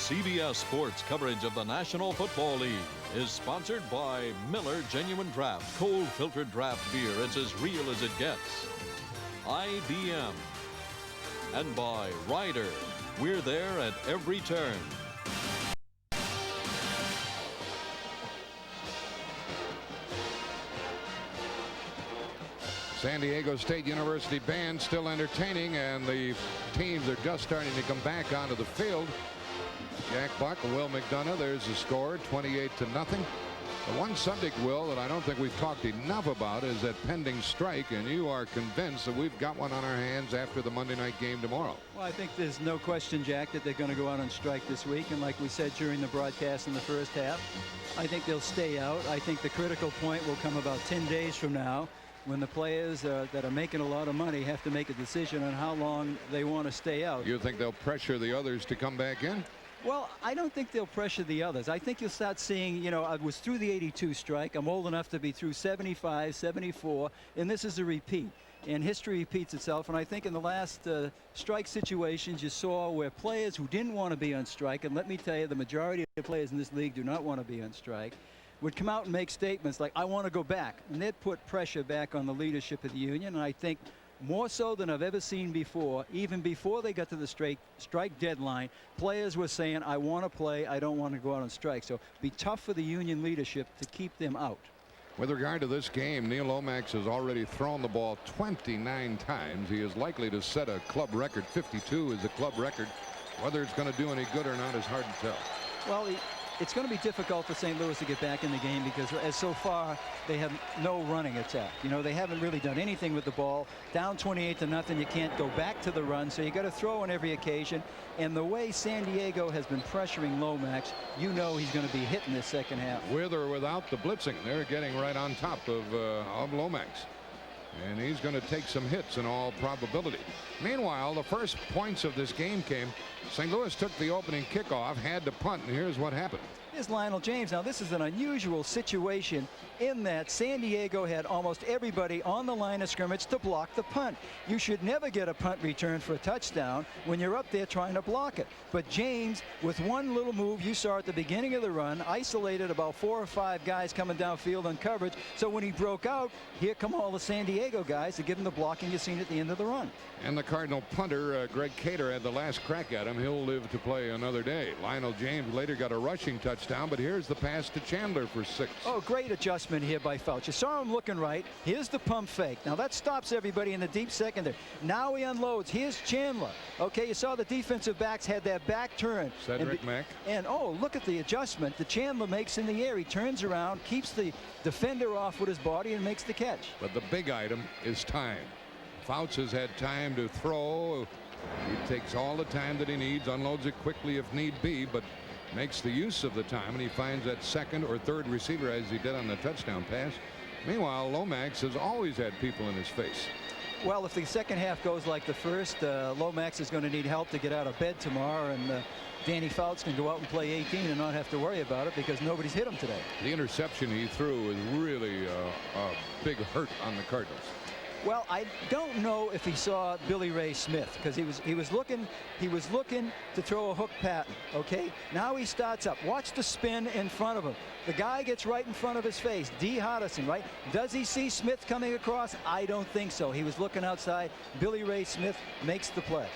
CBS Sports coverage of the National Football League is sponsored by Miller Genuine Draft, cold filtered draft beer. It's as real as it gets. IBM. And by Ryder. We're there at every turn. San Diego State University band still entertaining, and the teams are just starting to come back onto the field. Jack Buck and Will McDonough, there's the score, 28-0. The one subject, Will, that I don't think we've talked enough about is that pending strike, and you are convinced that we've got one on our hands after the Monday night game tomorrow. Well, I think there's no question, Jack, that they're going to go out on strike this week, and like we said during the broadcast in the first half, I think they'll stay out. I think the critical point will come about 10 days from now, when the players that are making a lot of money have to make a decision on how long they want to stay out. You think they'll pressure the others to come back in? Well, I don't think they'll pressure the others. I think you'll start seeing, you know, I was through the 82 strike. I'm old enough to be through 75, 74, and this is a repeat. And history repeats itself. And I think in the last strike situations, you saw where players who didn't want to be on strike, and let me tell you, the majority of the players in this league do not want to be on strike, would come out and make statements like, I want to go back. And they'd put pressure back on the leadership of the union. And I think more so than I've ever seen before, even before they got to the strike deadline, players were saying, I want to play, I don't want to go out on strike. So be tough for the union leadership to keep them out. With regard to this game, Neil Lomax has already thrown the ball 29 times. He is likely to set a club record. 52 is a club record. Whether it's going to do any good or not is hard to tell. Well, it's going to be difficult for St. Louis to get back in the game because as so far they have no running attack. You know, they haven't really done anything with the ball. Down 28-0, you can't go back to the run, so you got to throw on every occasion. And the way San Diego has been pressuring Lomax, you know he's going to be hitting this second half. With or without the blitzing, they're getting right on top of Lomax. And he's going to take some hits in all probability. Meanwhile, the first points of this game came. St. Louis took the opening kickoff, had to punt, and here's what happened. Here's Lionel James. Now, this is an unusual situation in that San Diego had almost everybody on the line of scrimmage to block the punt. You should never get a punt return for a touchdown when you're up there trying to block it. But James, with one little move you saw at the beginning of the run, isolated about 4 or 5 guys coming downfield on coverage. So when he broke out, here come all the San Diego guys to give him the blocking you seen at the end of the run. And the Cardinal punter, Greg Cater, had the last crack at him. He'll live to play another day. Lionel James later got a rushing touchdown, but here's the pass to Chandler for 6. Oh, great adjustment here by Fouch. You saw him looking right. Here's the pump fake. Now that stops everybody in the deep secondary. Now he unloads. Here's Chandler. Okay, you saw the defensive backs had that back turn. Cedric Mack. And oh, look at the adjustment that Chandler makes in the air. He turns around, keeps the defender off with his body, and makes the catch. But the big item is time. Fouts has had time to throw. He takes all the time that he needs, unloads it quickly if need be, but makes the use of the time, and he finds that second or third receiver as he did on the touchdown pass. Meanwhile, Lomax has always had people in his face. Well, if the second half goes like the first, Lomax is going to need help to get out of bed tomorrow, and Danny Fouts can go out and play 18 and not have to worry about it because nobody's hit him today. The interception he threw is really a big hurt on the Cardinals. Well, I don't know if he saw Billy Ray Smith because he was looking to throw a hook pattern. Okay, now he starts up. Watch the spin in front of him. The guy gets right in front of his face. D. Hodgson, right? Does he see Smith coming across? I don't think so. He was looking outside. Billy Ray Smith makes the play.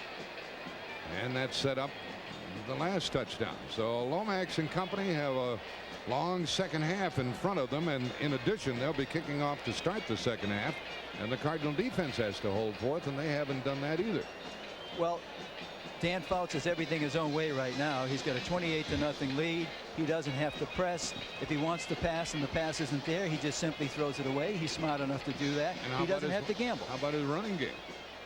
And that set up the last touchdown. So Lomax and company have a long second half in front of them, and in addition, they'll be kicking off to start the second half. And the Cardinal defense has to hold forth, and they haven't done that either. Well, Dan Fouts has everything his own way right now. He's got a 28-0 lead. He doesn't have to press. If he wants to pass and the pass isn't there, he just simply throws it away. He's smart enough to do that. He doesn't have to gamble. How about his running game?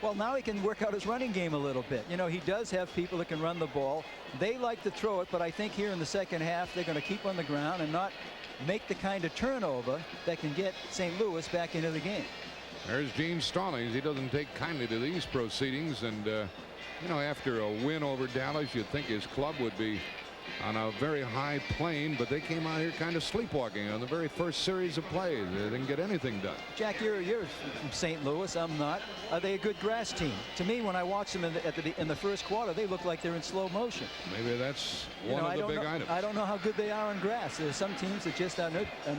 Well, now he can work out his running game a little bit. You know, he does have people that can run the ball. They like to throw it, but I think here in the second half, they're going to keep on the ground and not make the kind of turnover that can get St. Louis back into the game. There's Gene Stallings. He doesn't take kindly to these proceedings, and you know, after a win over Dallas, you'd think his club would be on a very high plane, but they came out here kind of sleepwalking on the very first series of plays. They didn't get anything done. Jack, you're from St. Louis. I'm not. Are they a good grass team? To me, when I watch them in the first quarter, they look like they're in slow motion. Maybe that's one of the big items. I don't know how good they are on grass. There's some teams that just are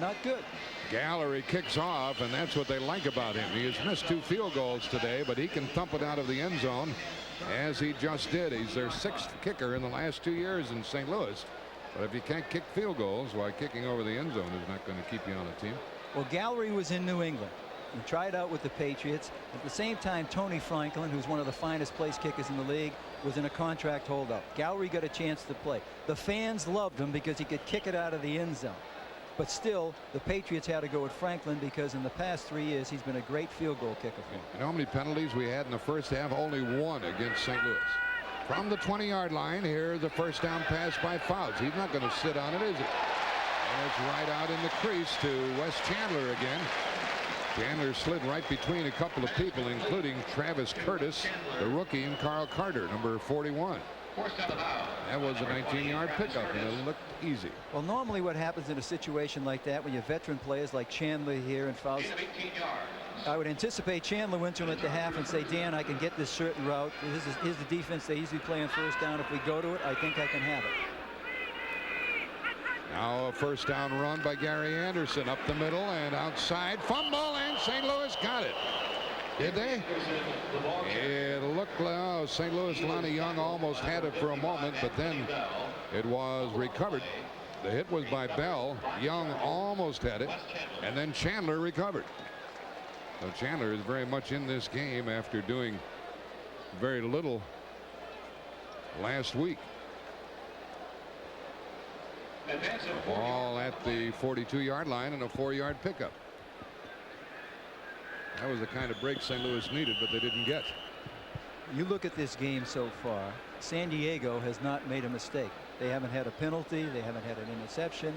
not good. Gallery kicks off, and that's what they like about him. He has missed 2 field goals today, but he can thump it out of the end zone, as he just did. He's their 6th kicker in the last 2 years in St. Louis. But if you can't kick field goals, why kicking over the end zone is not going to keep you on a team. Well, Gallery was in New England. He tried out with the Patriots. At the same time, Tony Franklin, who's one of the finest place kickers in the league, was in a contract holdout. Gallery got a chance to play. The fans loved him because he could kick it out of the end zone. But still, the Patriots had to go with Franklin because in the past 3 years, he's been a great field goal kicker for them. You know how many penalties we had in the first half? Only 1 against St. Louis. From the 20-yard line, here the first down pass by Fouts. He's not going to sit on it, is he? And it's right out in the crease to Wes Chandler again. Chandler slid right between a couple of people, including Travis Curtis, the rookie, and Carl Carter, number 41. That was a 19-yard pickup, and it looked easy. Well, normally what happens in a situation like that, when you have veteran players like Chandler here and Fouts, I would anticipate Chandler went to him at the half and say, Dan, I can get this certain route. Here's the defense they usually play on first down. If we go to it, I think I can have it. Now a first down run by Gary Anderson up the middle and outside. Fumble, and St. Louis got it. Did they? It looked like St. Louis. Lonnie Young almost had it for a moment, but then it was recovered. The hit was by Bell. Young almost had it, and then Chandler recovered. So Chandler is very much in this game after doing very little last week. Ball at the 42-yard line and a 4-yard pickup. That was the kind of break St. Louis needed, but they didn't get. You look at this game so far, San Diego has not made a mistake. They haven't had a penalty. They haven't had an interception.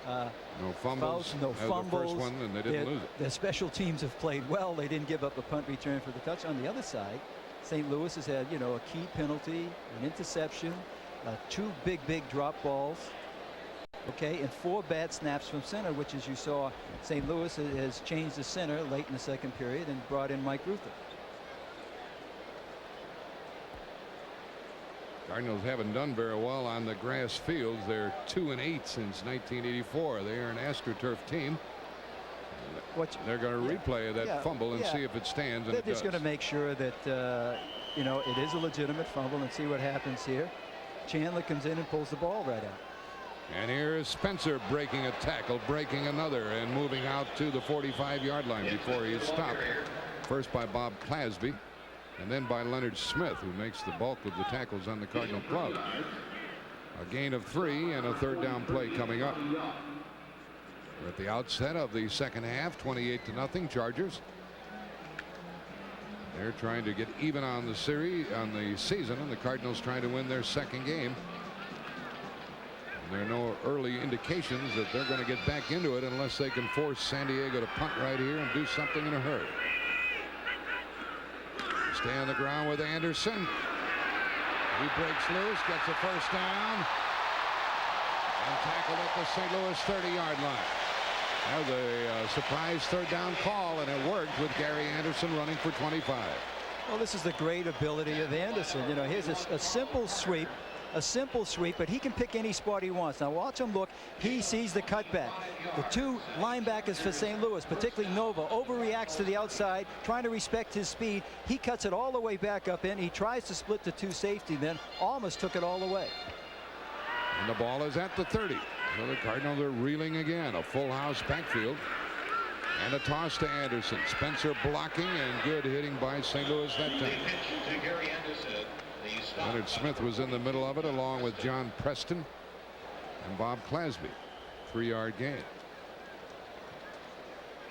No fumbles. No fumbles. The first one, and they didn't lose it. Their special teams have played well. They didn't give up a punt return for the touch. On the other side, St. Louis has had, a key penalty, an interception, 2 big drop balls. Okay, and 4 bad snaps from center, which, as you saw, St. Louis has changed the center late in the second period and brought in Mike Ruther. Cardinals haven't done very well on the grass fields. They're 2-8 since 1984. They are an AstroTurf team. They're going to replay that fumble and see if it stands. And they're just going to make sure that it is a legitimate fumble and see what happens here. Chandler comes in and pulls the ball right out. And here's Spencer breaking a tackle, breaking another, and moving out to the 45-yard line before he is stopped. First by Bob Clasby, and then by Leonard Smith, who makes the bulk of the tackles on the Cardinal club. A gain of 3 and a third down play coming up. We're at the outset of the second half, 28-0 Chargers. They're trying to get even on the series, on the season, and the Cardinals trying to win their second game. There are no early indications that they're going to get back into it unless they can force San Diego to punt right here and do something in a hurry. Stay on the ground with Anderson. He breaks loose, gets a first down, and tackled at the St. Louis 30-yard line. That was a surprise third down call, and it worked with Gary Anderson running for 25. Well, this is the great ability of Anderson. Here's a simple sweep. A simple sweep, but he can pick any spot he wants. Now watch him look. He sees the cutback. The 2 linebackers for St. Louis, particularly Nova, overreacts to the outside, trying to respect his speed. He cuts it all the way back up in. He tries to split the 2 safety men. Almost took it all the way. And the ball is at the 30. So the Cardinals are reeling again. A full house backfield. And a toss to Anderson. Spencer blocking and good hitting by St. Louis that time. Leonard Smith was in the middle of it along with John Preston and Bob Clasby. 3-yard gain.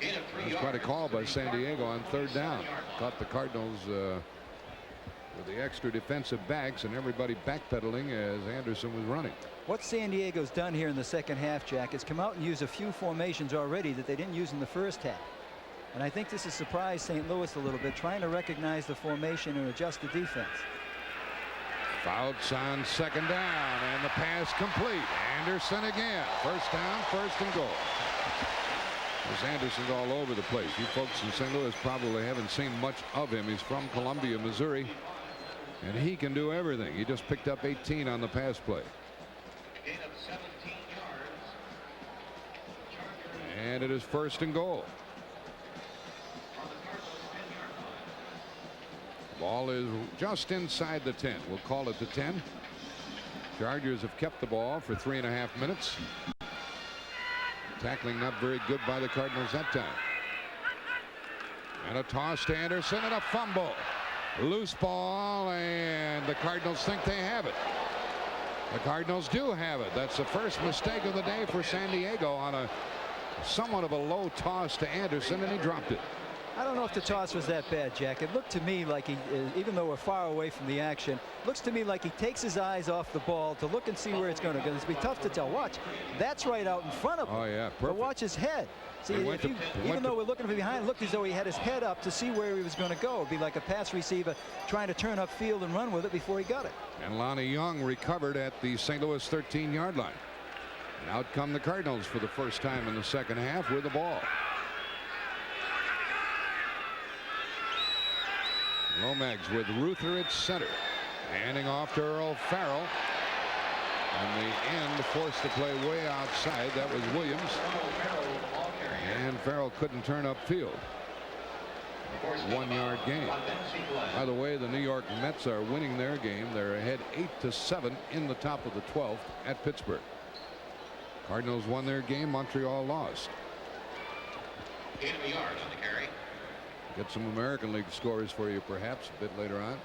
That's quite a call by San Diego on third down. Caught the Cardinals with the extra defensive backs and everybody backpedaling as Anderson was running. What San Diego's done here in the second half, Jack, is come out and use a few formations already that they didn't use in the first half. And I think this has surprised St. Louis a little bit, trying to recognize the formation and adjust the defense. Fouts on second down, and the pass complete. Anderson again. First down, first and goal. This Anderson's all over the place. You folks in St. Louis probably haven't seen much of him. He's from Columbia, Missouri, and he can do everything. He just picked up 18 on the pass play. Gain of 17 yards. And it is first and goal. Ball is just inside the 10. We'll call it the 10. Chargers have kept the ball for 3.5 minutes. Tackling not very good by the Cardinals that time. And a toss to Anderson and a fumble. Loose ball, and the Cardinals think they have it. The Cardinals do have it. That's the first mistake of the day for San Diego on a somewhat of a low toss to Anderson, and he dropped it. I don't know if the toss was that bad, Jack. It looked to me like he, even though we're far away from the action, looks to me like he takes his eyes off the ball to look and see where it's going to go. It's be tough to tell. Watch, that's right out in front of him. Oh yeah, perfect. But watch his head. See, even though we're looking from behind, it looked as though he had his head up to see where he was going to go. It'd be like a pass receiver trying to turn upfield and run with it before he got it. And Lonnie Young recovered at the St. Louis 13-yard line. And out come the Cardinals for the first time in the second half with the ball. Lomax with Ruther at center. Handing off to Earl Farrell. And the end forced to play way outside. That was Williams. And Farrell couldn't turn upfield. 1-yard gain. By the way, the New York Mets are winning their game. They're ahead 8-7 in the top of the 12th at Pittsburgh. Cardinals won their game. Montreal lost. 8 yards on the carry. Get some American League scores for you perhaps a bit later on.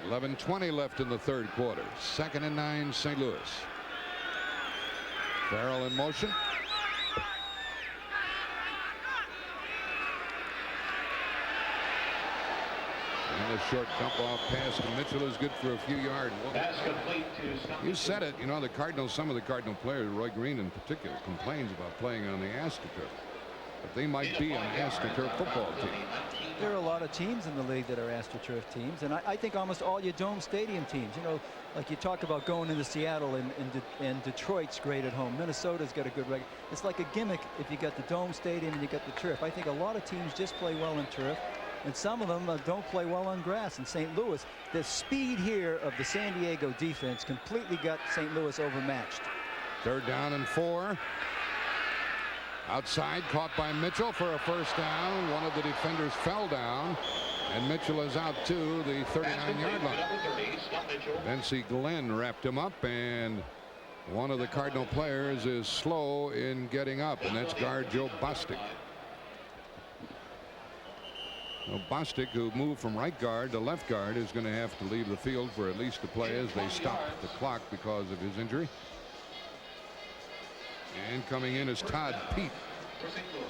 11:20 left in the third quarter. 2nd and 9 St. Louis. Farrell in motion. And a short dump off pass to Mitchell is good for a few yards. Pass complete to You said it. You know, the Cardinals, some of the Cardinal players, Roy Green in particular, complains about playing on the AstroTurf. But they might be an AstroTurf football team. There are a lot of teams in the league that are AstroTurf teams, and I think almost all your dome stadium teams. You know, like you talk about going into Seattle and Detroit's great at home. Minnesota's got a good record. It's like a gimmick if you got the dome stadium and you got the turf. I think a lot of teams just play well in turf, and some of them don't play well on grass. In St. Louis, the speed here of the San Diego defense completely got St. Louis overmatched. 3rd down and 4. Outside, caught by Mitchell for a first down. One of the defenders fell down, and Mitchell is out to the 39-yard line. Vincie Glenn wrapped him up, and one of the Cardinal players is slow in getting up, and that's guard Joe Bostic. Well, Bostic, who moved from right guard to left guard, is going to have to leave the field for at least a play as they stop the clock because of his injury. And coming in is Todd Pete.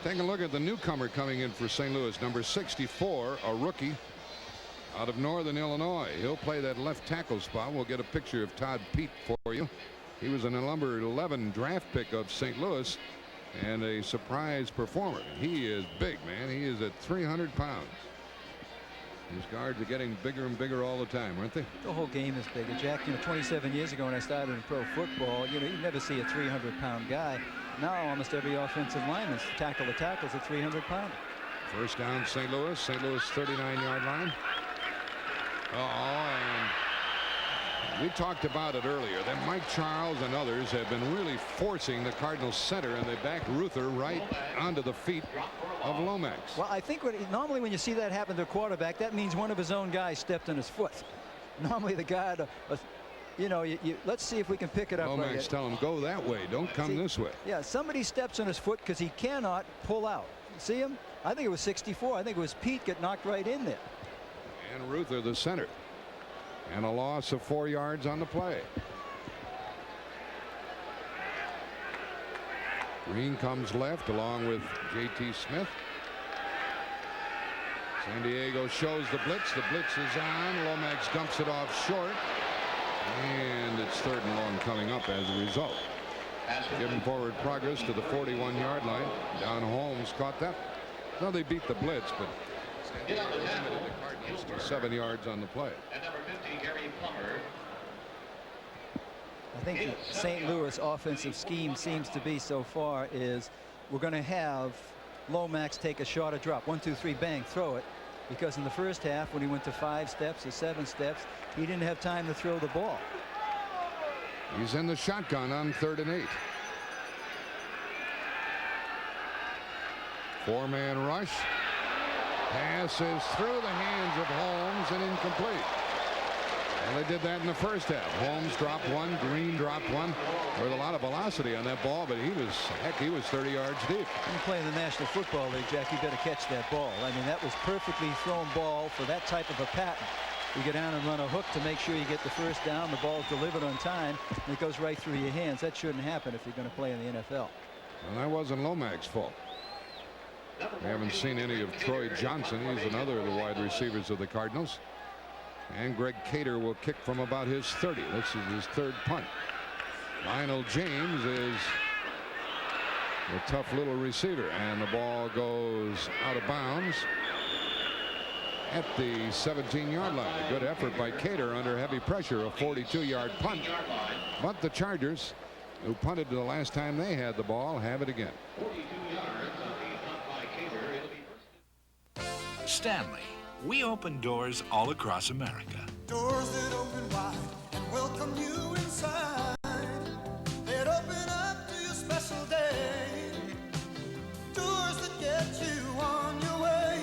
Take a look at the newcomer coming in for St. Louis, number 64, a rookie out of Northern Illinois. He'll play that left tackle spot. We'll get a picture of Todd Pete for you. He was a number 11 draft pick of St. Louis and a surprise performer. He is big, man. He is at 300 pounds. These guards are getting bigger and bigger all the time, aren't they? The whole game is bigger, Jack. You know, 27 years ago when I started in pro football, you know, you never see a 300-pound guy. Now almost every offensive lineman tackle the tackles a 300-pounder. First down, St. Louis. St. Louis 39-yard line. And we talked about it earlier that Mike Charles and others have been really forcing the Cardinals center, and they back Ruther right onto the feet of Lomax. Well, I think normally when you see that happen to a quarterback, that means one of his own guys stepped on his foot. Normally the guy, you know, let's see if we can pick it up. Lomax tell him go that way, don't come this way. Yeah, somebody steps on his foot because he cannot pull out. See him? I think it was 64. I think it was Pete got knocked right in there. And Ruther the center. And a loss of 4 yards on the play. Green comes left along with J.T. Smith. San Diego shows the blitz. The blitz is on. Lomax dumps it off short. And it's 3rd and long coming up as a result. Giving forward progress to the 41-yard line. Don Holmes caught that. No, they beat the blitz, but Hit on the tackle. Limited the Cardinals to 7 yards on the play. And number 50, Gary Plummer. I think the St. Louis offensive scheme seems to be so far is we're going to have Lomax take a shorter drop. 1, 2, 3, bang, throw it. Because in the first half, when he went to 5 steps or 7 steps, he didn't have time to throw the ball. He's in the shotgun on 3rd and 8. 4-man rush. Passes through the hands of Holmes and incomplete. And they did that in the first half. Holmes dropped one, Green dropped one. There was a lot of velocity on that ball, but he was 30 yards deep. When you play in the National Football League, Jack, you better catch that ball. I mean, that was perfectly thrown ball for that type of a pattern. You go down and run a hook to make sure you get the first down. The ball's delivered on time, and it goes right through your hands. That shouldn't happen if you're going to play in the NFL. And that wasn't Lomax's fault. We haven't seen any of Troy Johnson. He's another of the wide receivers of the Cardinals. And Greg Cater will kick from about his 30. This is his 3rd punt. Lionel James is a tough little receiver, and the ball goes out of bounds at the 17-yard line. A good effort by Cater under heavy pressure, a 42-yard punt. But the Chargers, who punted the last time they had the ball, have it again. 42 yards on the punt by Cater. It'll be first. Stanley. We open doors all across America. Doors that open wide and welcome you inside. That open up to your special day. Doors that get you on your way.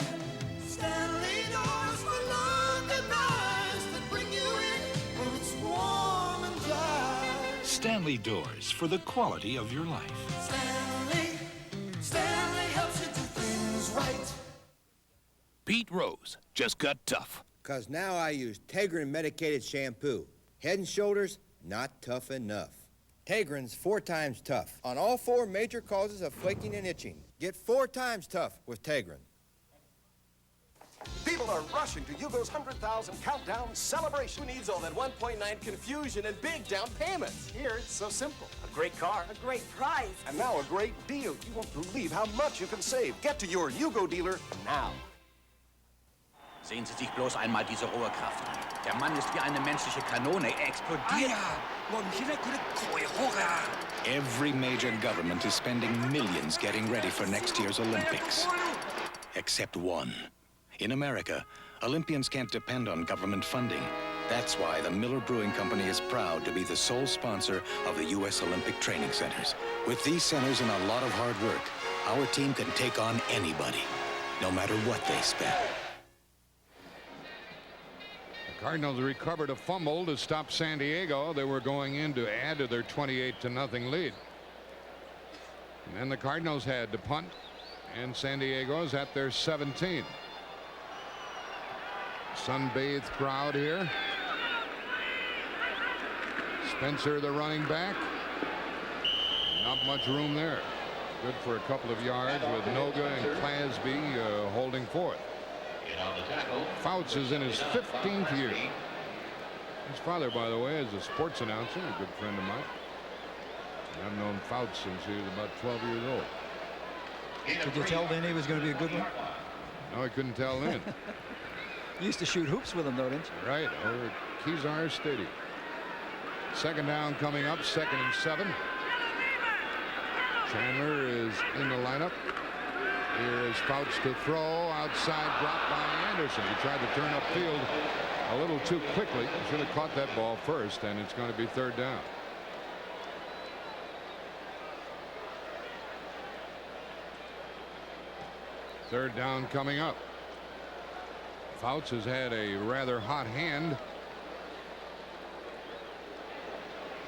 Stanley doors for London nights that bring you in when it's warm and dry. Stanley Doors for the quality of your life. Stanley helps you do things right. Pete Rose just got tough. Because now I use Tegrin medicated shampoo. Head and Shoulders, not tough enough. Tegrin's 4 times tough on all 4 major causes of flaking and itching. Get 4 times tough with Tegrin. People are rushing to Yugo's 100,000 countdown celebration. Who needs all that 1.9 confusion and big down payments? Here, it's so simple. A great car. A great price. And now a great deal. You won't believe how much you can save. Get to your Yugo dealer now. Sehen Sie sich bloß einmal diese rohe Kraft. Der Mann ist wie eine menschliche Kanone. Er explodiert. Every major government is spending millions getting ready for next year's Olympics. Except one. In America, Olympians can't depend on government funding. That's why the Miller Brewing Company is proud to be the sole sponsor of the U.S. Olympic Training Centers. With these centers and a lot of hard work, our team can take on anybody, no matter what they spend. Cardinals recovered a fumble to stop San Diego. They were going in to add to their 28-0 lead. And then the Cardinals had to punt, and San Diego's at their 17. Sunbathed crowd here. Spencer, the running back. Not much room there. Good for a couple of yards with Noga and Clasby holding forth. Fouts is in his 15th year. His father, by the way, is a sports announcer, a good friend of mine. I've known Fouts since he was about 12 years old. Did you tell then he was going to be a good one? No, I couldn't tell then. You used to shoot hoops with him, though, didn't you? Right, over at Kezar Stadium. 2nd down coming up, 2nd and 7. Chandler is in the lineup. Here is Fouts to throw. Outside drop by Anderson. He tried to turn upfield a little too quickly. Should have caught that ball first, and it's going to be 3rd down. Third down coming up. Fouts has had a rather hot hand.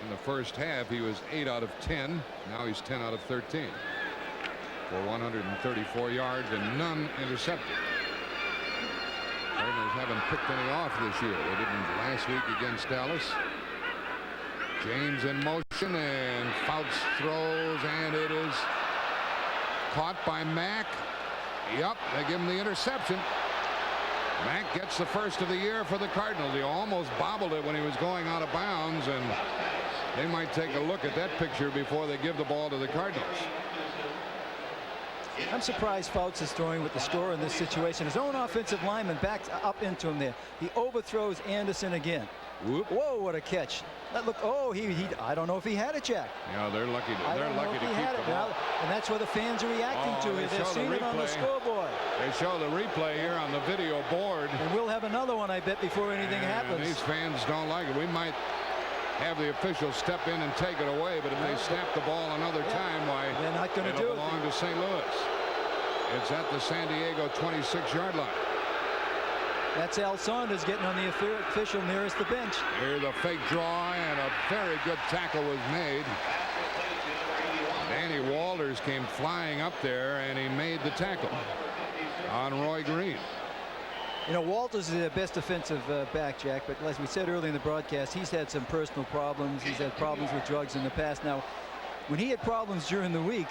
In the first half, he was 8 out of 10. Now he's 10 out of 13. For 134 yards and none intercepted. Cardinals haven't picked any off this year. They didn't last week against Dallas. James in motion, and Fouts throws, and it is caught by Mack. Yep, they give him the interception. Mack gets the first of the year for the Cardinals. He almost bobbled it when he was going out of bounds, and they might take a look at that picture before they give the ball to the Cardinals. I'm surprised Fouts is throwing with the score in this situation. His own offensive lineman backs up into him there. He overthrows Anderson again. Whoop. Whoa, what a catch. That look, oh, I don't know if he had it, Jack. Yeah, they're lucky to, I don't know if he had it now, and that's where the fans are reacting to it. They're seeing it on the scoreboard. They show the replay here on the video board. And we'll have another one, I bet, before anything happens. These fans don't like it. We might have the officials step in and take it away, but if they snap the ball another time, why, they're not going to do it. It'll belong to St. Louis. It's at the San Diego 26-yard line. That's Al Saunders getting on the official nearest the bench. Here's a fake draw, and a very good tackle was made. Danny Walters came flying up there, and he made the tackle on Roy Green. You know, Walters is their best defensive back, Jack, but as we said earlier in the broadcast, he's had some personal problems. He's had problems with drugs in the past. Now, when he had problems during the week,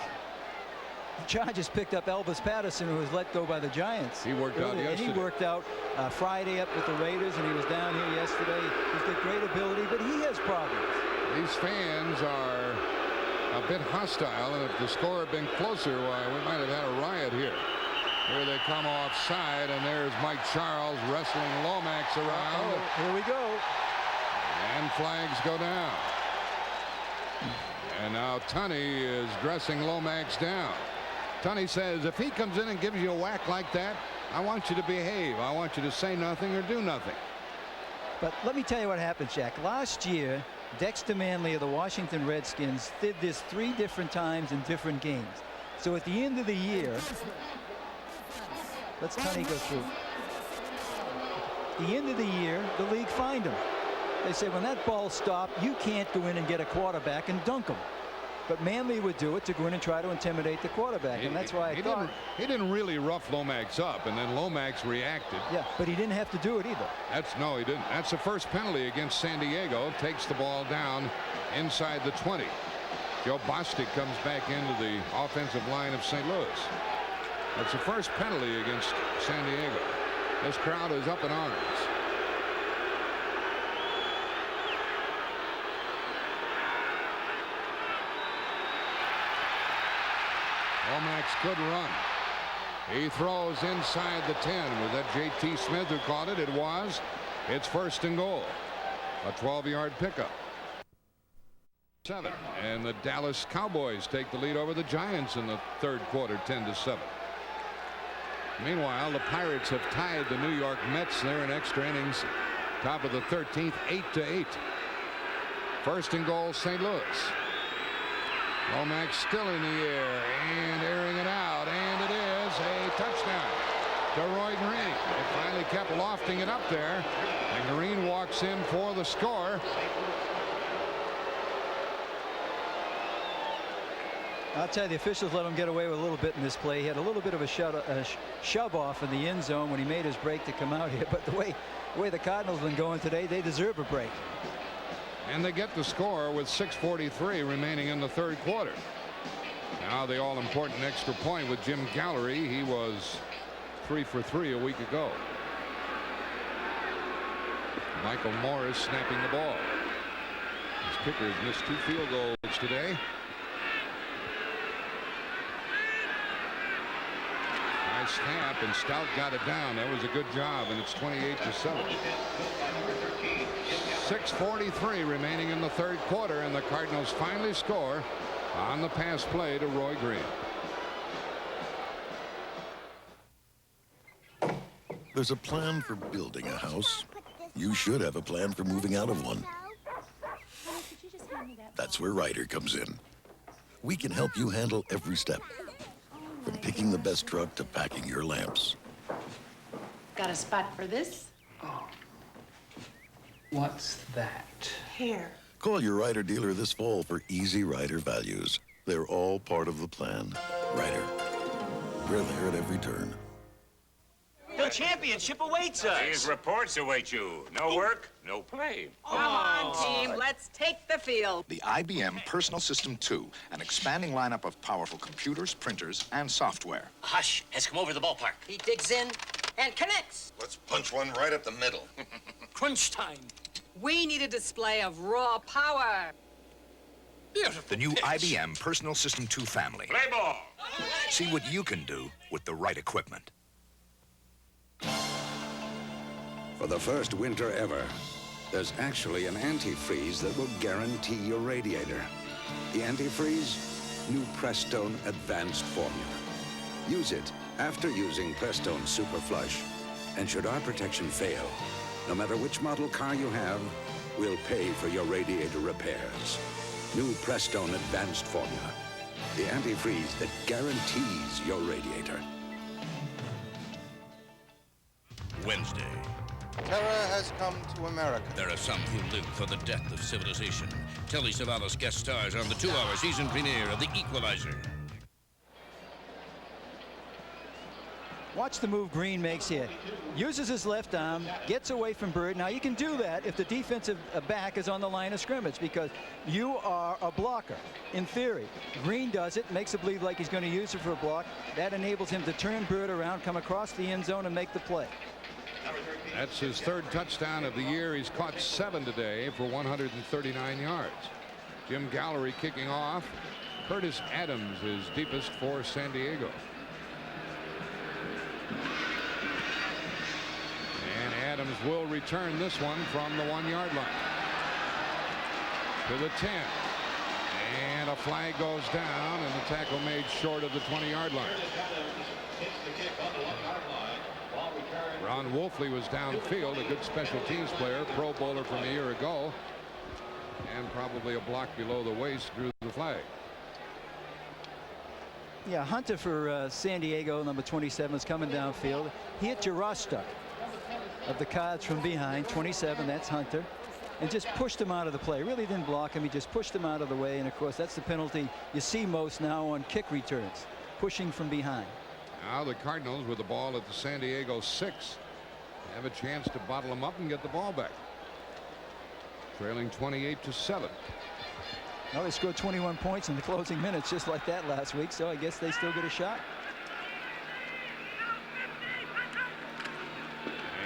the Chargers picked up Elvis Patterson, who was let go by the Giants. He worked out yesterday. And he worked out Friday up with the Raiders, and he was down here yesterday. He's got great ability, but he has problems. These fans are a bit hostile, and if the score had been closer, why, we might have had a riot here. Here they come offside, and there's Mike Charles wrestling Lomax around. Oh, here we go. And flags go down. And now Tunney is dressing Lomax down. Tunney says, if he comes in and gives you a whack like that, I want you to behave. I want you to say nothing or do nothing. But let me tell you what happened, Jack. Last year, Dexter Manley of the Washington Redskins did this 3 different times in different games. So at the end of the year, let's Tunney go through. At the end of the year, the league fined him. They said when that ball stopped, you can't go in and get a quarterback and dunk him. But Manley would do it to go in and try to intimidate the quarterback, and that's why I thought he didn't really rough Lomax up, and then Lomax reacted. Yeah, but he didn't have to do it either. No, he didn't. That's the first penalty against San Diego. Takes the ball down inside the 20. Joe Bostic comes back into the offensive line of St. Louis. That's the first penalty against San Diego. This crowd is up in arms. Lomax could run. He throws inside the 10. Was that J.T. Smith who caught it? It was. It's 1st and goal. A 12-yard pickup. 7. And the Dallas Cowboys take the lead over the Giants in the 3rd quarter, 10-7. Meanwhile, the Pirates have tied the New York Mets there in extra innings. Top of the 13th, 8-8. 1st and goal, St. Louis. Lomax still in the air and airing it out, and it is a touchdown to Roy Green. They finally kept lofting it up there, and Green walks in for the score. I'll tell you, the officials let him get away with a little bit in this play. He had a little bit of a shove off in the end zone when he made his break to come out here. But the way the Cardinals have been going today, they deserve a break. And they get the score with 6:43 remaining in the 3rd quarter. Now the all-important extra point with Jim Gallery. He was 3 for 3 a week ago. Michael Morris snapping the ball. His kicker has missed 2 field goals today. Nice snap, and Stout got it down. That was a good job, and it's 28-7. 6:43 remaining in the 3rd quarter, and the Cardinals finally score on the pass play to Roy Green. There's a plan for building a house. You should have a plan for moving out of one. That's where Ryder comes in. We can help you handle every step, from picking the best truck to packing your lamps. Got a spot for this? What's that? Hair. Call your Ryder dealer this fall for easy Ryder values. They're all part of the plan. Ryder. We're there at every turn. The championship awaits us. These reports await you. No work, no play. Come on, team. Let's take the field. The IBM Personal System 2, an expanding lineup of powerful computers, printers, and software. Hush has come over the ballpark. He digs in and connects. Let's punch one right up the middle. Crunch time. We need a display of raw power. The new IBM Personal System 2 family. Play ball. See what you can do with the right equipment. For the first winter ever, there's actually an antifreeze that will guarantee your radiator. The antifreeze, new Prestone Advanced Formula. Use it after using Prestone Super Flush. And should our protection fail, no matter which model car you have, we'll pay for your radiator repairs. New Prestone Advanced Formula. The antifreeze that guarantees your radiator. Wednesday. Terror has come to America. There are some who live for the death of civilization. Telly Savalas guest stars on the 2-hour season premiere of The Equalizer. Watch the move Green makes here. Uses his left arm, gets away from Bird. Now you can do that if the defensive back is on the line of scrimmage because you are a blocker, in theory. Green does it, makes it believe like he's going to use it for a block. That enables him to turn Bird around, come across the end zone and make the play. That's his third touchdown of the year. He's caught 7 today for 139 yards. Jim Gallery kicking off. Curtis Adams is deepest for San Diego. And Adams will return this one from the 1-yard line to the 10. And a flag goes down and the tackle made short of the 20-yard line. Ron Wolfley was downfield, a good special teams player, Pro Bowler from a year ago, and probably a block below the waist drew the flag. Yeah, Hunter for San Diego, number 27, is coming downfield. He hit Jurostuk of the Cards from behind, 27, that's Hunter, and just pushed him out of the play. Really didn't block him, he just pushed him out of the way, and of course that's the penalty you see most now on kick returns, pushing from behind. Now the Cardinals with the ball at the San Diego 6 have a chance to bottle them up and get the ball back. Trailing 28-7. Well, they scored 21 points in the closing minutes just like that last week, so I guess they still get a shot.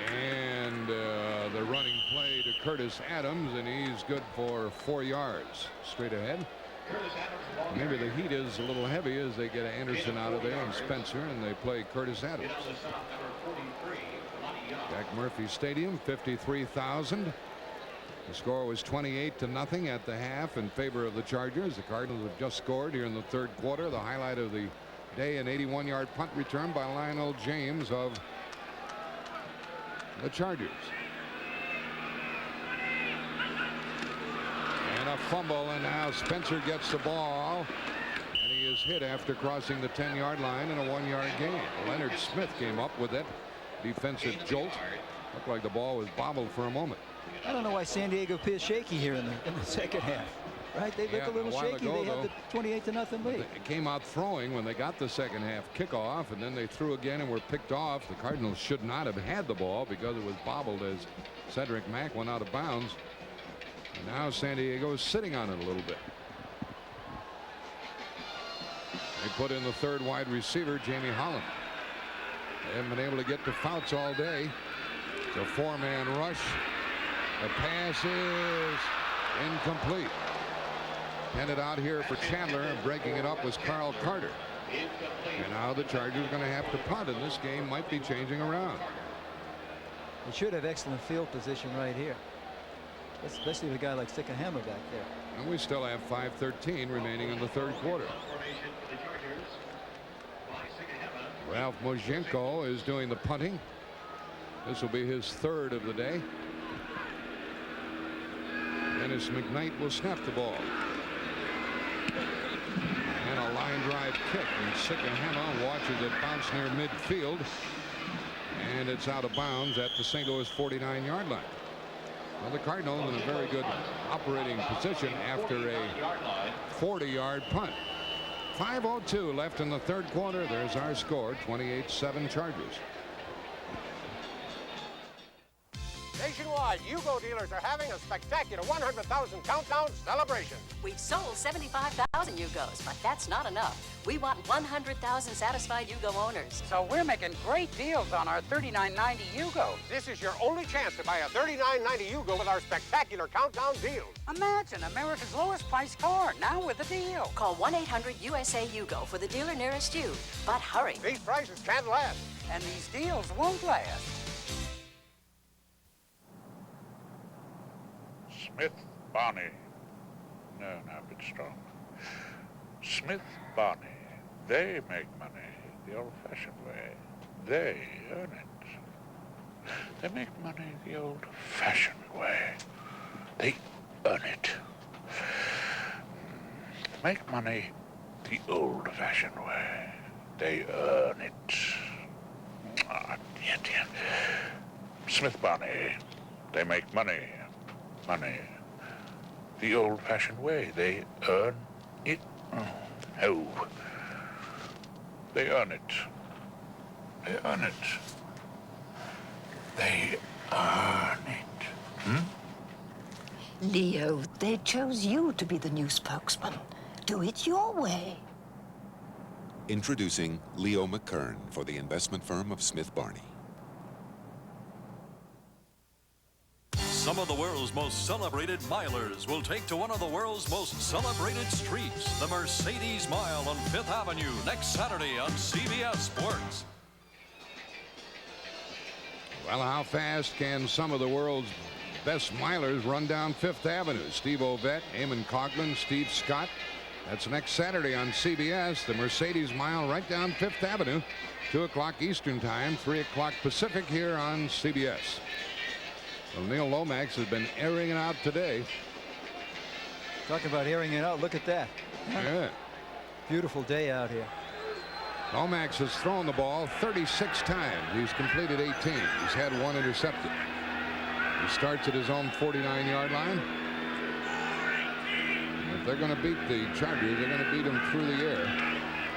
And the running play to Curtis Adams, and he's good for 4 yards straight ahead. Maybe the heat is a little heavy as they get Anderson out of there and Spencer, and they play Curtis Adams. Jack Murphy Stadium, 53,000. The score was 28-0 at the half in favor of the Chargers. The Cardinals have just scored here in the third quarter. The highlight of the day, an 81-yard punt return by Lionel James of the Chargers. And a fumble, and now Spencer gets the ball, and he is hit after crossing the 10-yard line in a 1-yard gain. Leonard Smith came up with that defensive jolt. Looked like the ball was bobbled for a moment. I don't know why San Diego appears shaky here in the second half. Right? They look a little shaky. They had the 28-0 lead. They came out throwing when they got the second half kickoff, and then they threw again and were picked off. The Cardinals should not have had the ball because it was bobbled as Cedric Mack went out of bounds. And now San Diego is sitting on it a little bit. They put in the third wide receiver, Jamie Holland. They haven't been able to get to Fouts all day. It's a 4-man rush. The pass is incomplete. Handed out here for Chandler, and breaking it up was Carl Carter. And now the Chargers are going to have to punt, and this game might be changing around. They should have excellent field position right here, especially with a guy like Sickahammer back there. And we still have 5:13 remaining in the third quarter. Ralph Mojenko is doing the punting. This will be his third of the day. Dennis McKnight will snap the ball. And a line drive kick, and Sickahammer watches it bounce near midfield, and it's out of bounds at the St. Louis 49-yard line. Well, the Cardinals in a very good operating position after a 40-yard punt. 5:02 left in the third quarter. There's our score, 28-7 Chargers. Nationwide, YUGO dealers are having a spectacular 100,000 countdown celebration. We've sold 75,000 YUGOs, but that's not enough. We want 100,000 satisfied YUGO owners. So we're making great deals on our $39.90 YUGO. This is your only chance to buy a $39.90 YUGO with our spectacular countdown deals. Imagine America's lowest priced car, now with a deal. Call 1-800-USA-YUGO for the dealer nearest you. But hurry. These prices can't last. And these deals won't last. Smith Barney. No, not a bit strong. Smith Barney. They make money the old-fashioned way. They earn it. They make money the old-fashioned way. They earn it. Make money the old-fashioned way. They earn it. Ah, dear. Smith Barney. They make money. Money. The old-fashioned way. They earn it. No. They earn it. They earn it. They earn it. Leo, they chose you to be the new spokesman. Do it your way. Introducing Leo McKern for the investment firm of Smith Barney. Some of the world's most celebrated milers will take to one of the world's most celebrated streets, the Mercedes Mile on 5th Avenue, next Saturday on CBS Sports. Well, how fast can some of the world's best milers run down 5th Avenue? Steve Ovett, Eamon Coughlin, Steve Scott. That's next Saturday on CBS, the Mercedes Mile right down 5th Avenue, 2 o'clock Eastern Time, 3 o'clock Pacific here on CBS. Well, Neil Lomax has been airing it out today. Talk about airing it out. Look at that. Yeah. Beautiful day out here. Lomax has thrown the ball 36 times. He's completed 18. He's had 1 intercepted. He starts at his own 49-yard line. If they're going to beat the Chargers, they're going to beat them through the air.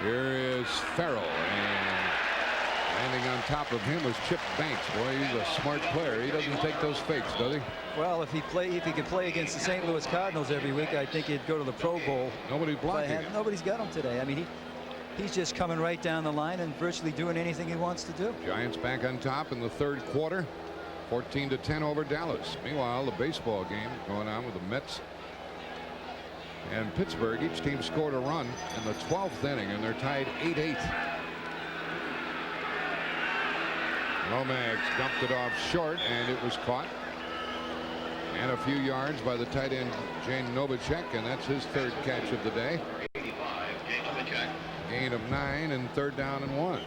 Here is Farrell, and landing on top of him was Chip Banks. Boy, he's a smart player. He doesn't take those fakes, does he? Well, if he could play against the St. Louis Cardinals every week, I think he'd go to the Pro Bowl. Nobody's blocking him. Nobody's got him today. I mean, he's just coming right down the line and virtually doing anything he wants to do. Giants back on top in the third quarter, 14-10 over Dallas. Meanwhile, the baseball game going on with the Mets and Pittsburgh. Each team scored a run in the 12th inning, and they're tied 8-8. Lomax dumped it off short, and it was caught. And a few yards by the tight end, Jane Novacek, and that's his 3rd catch of the day. Gain of 9 and 3rd down and 1.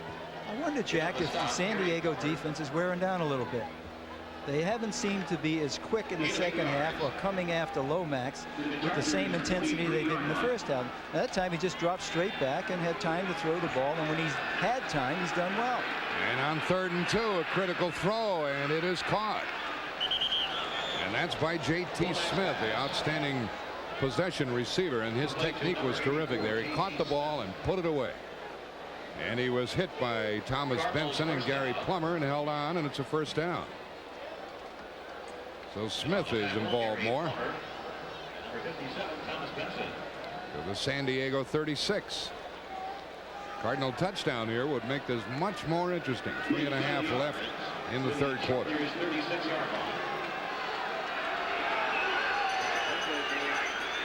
I wonder, Jack, if the San Diego defense is wearing down a little bit. They haven't seemed to be as quick in the second half or coming after Lomax with the same intensity they did in the first half. At that time, he just dropped straight back and had time to throw the ball, and when he's had time, he's done well. And on 3rd and 2, a critical throw, and it is caught. And that's by J.T. Smith, the outstanding possession receiver, and his technique was terrific there. He caught the ball and put it away. And he was hit by Thomas Benson and Gary Plummer and held on, and it's a 1st down. So Smith is involved more. To the San Diego 36. Cardinal touchdown here would make this much more interesting. 3.5 left in the 3rd quarter.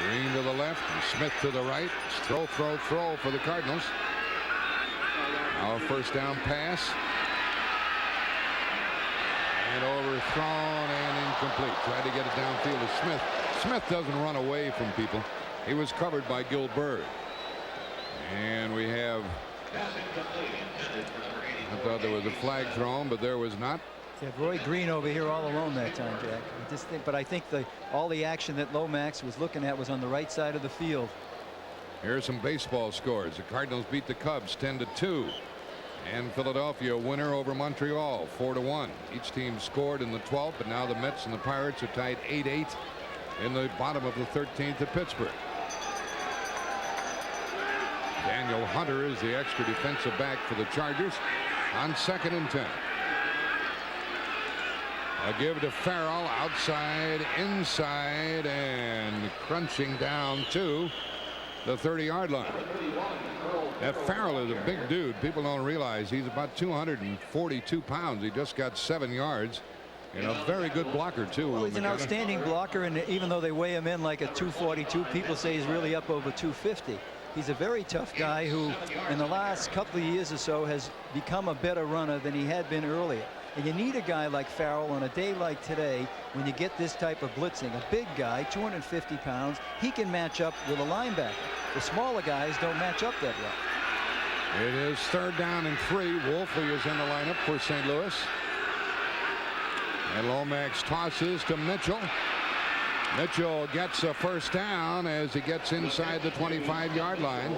Green to the left and Smith to the right. Throw for the Cardinals. Now a 1st down pass. And overthrown and incomplete. Tried to get it downfield to Smith. Smith doesn't run away from people. He was covered by Gil Bird. And we have, I thought there was a flag thrown, but there was not. Yeah, Roy Green over here all alone that time, Jack. But I think all the action that Lomax was looking at was on the right side of the field. Here are some baseball scores. The Cardinals beat the Cubs 10-2. And Philadelphia winner over Montreal 4-1. Each team scored in the 12th, but now the Mets and the Pirates are tied 8-8 in the bottom of the 13th at Pittsburgh. Daniel Hunter is the extra defensive back for the Chargers on 2nd and 10. A give to Farrell, outside, inside, and crunching down to the 30-yard line. That Farrell is a big dude. People don't realize he's about 242 pounds. He just got 7 yards. And a very good blocker, too. Well, he's an outstanding blocker, and even though they weigh him in like a 242, people say he's really up over 250. He's a very tough guy who, in the last couple of years or so, has become a better runner than he had been earlier. And you need a guy like Farrell on a day like today when you get this type of blitzing. A big guy, 250 pounds, he can match up with a linebacker. The smaller guys don't match up that well. It is 3rd down and 3. Wolfley is in the lineup for St. Louis. And Lomax tosses to Mitchell. Mitchell gets a first down as he gets inside the 25-yard line.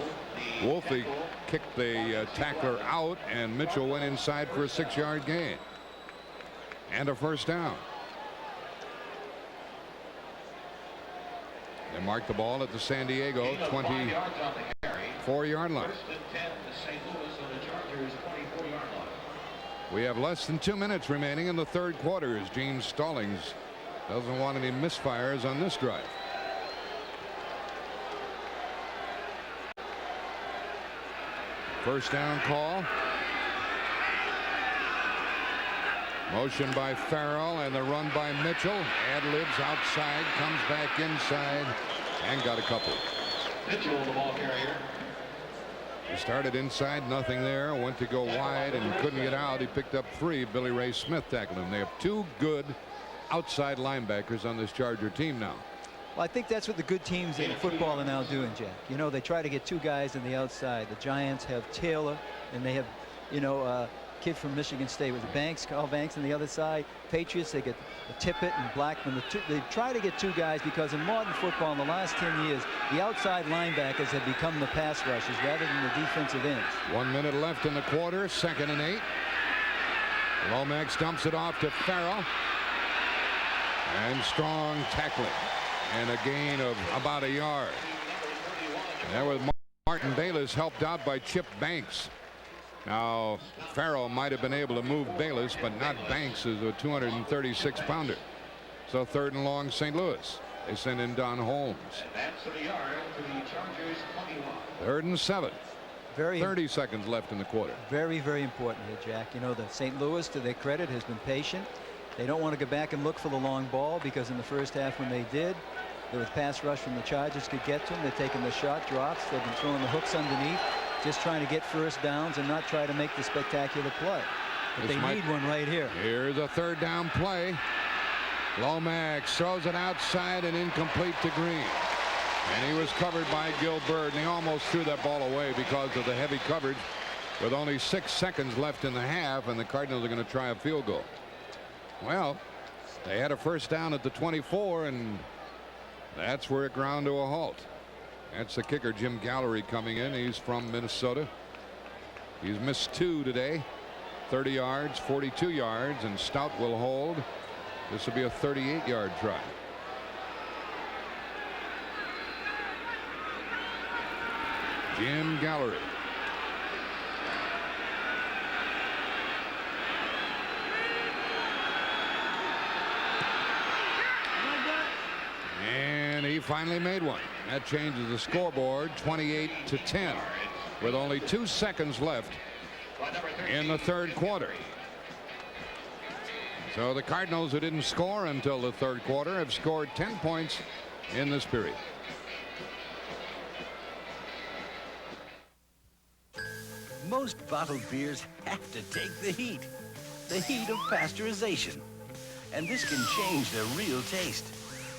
Wolfley kicked the tackler out, and Mitchell went inside for a 6-yard gain. And a first down. They mark the ball at the San Diego 24-yard line. We have less than 2 minutes remaining in the 3rd quarter as Gene Stallings doesn't want any misfires on this drive. First down call. Motion by Farrell and the run by Mitchell. Ad-libs outside, comes back inside, and got a couple. Mitchell, the ball carrier. He started inside, nothing there. Went to go wide and couldn't get out. He picked up 3. Billy Ray Smith tackled him. They have 2 good outside linebackers on this Charger team now. Well, I think that's what the good teams in football are now doing, Jack. You know, they try to get 2 guys on the outside. The Giants have Taylor, and they have, you know, kid from Michigan State with Banks, Carl Banks on the other side. Patriots, they get Tippett and Blackman. They try to get 2 guys because in modern football in the last 10 years, the outside linebackers have become the pass rushers rather than the defensive ends. 1 minute left in the quarter, 2nd and 8. Lomax dumps it off to Farrell. And strong tackling. And a gain of about a yard. And that was Martin Bayless helped out by Chip Banks. Now, Farrell might have been able to move Bayless, but not Banks, is a 236-pounder. So 3rd and long, St. Louis. They send in Don Holmes. 3rd and 7. 30 seconds left in the quarter. Very, very important here, Jack. You know, the St. Louis, to their credit, has been patient. They don't want to go back and look for the long ball because in the first half when they did, there was pass rush from the Chargers could get to them. They're taking the shot drops. They've been throwing the hooks underneath, just trying to get first downs and not try to make the spectacular play. But they need one right here. Here's a 3rd down play. Lomax throws it outside and incomplete to Green. And he was covered by Gilbert, and he almost threw that ball away because of the heavy coverage with only 6 seconds left in the half, and the Cardinals are going to try a field goal. Well, they had a first down at the 24, and that's where it ground to a halt. That's the kicker, Jim Gallery, coming in. He's from Minnesota. He's missed 2 today. 30 yards, 42 yards, and Stout will hold. This will be a 38-yard try. Jim Gallery. And he finally made one. That changes the scoreboard 28-10 with only 2 seconds left in the 3rd quarter. So the Cardinals, who didn't score until the 3rd quarter, have scored 10 points in this period. Most bottled beers have to take the heat of pasteurization. And this can change their real taste.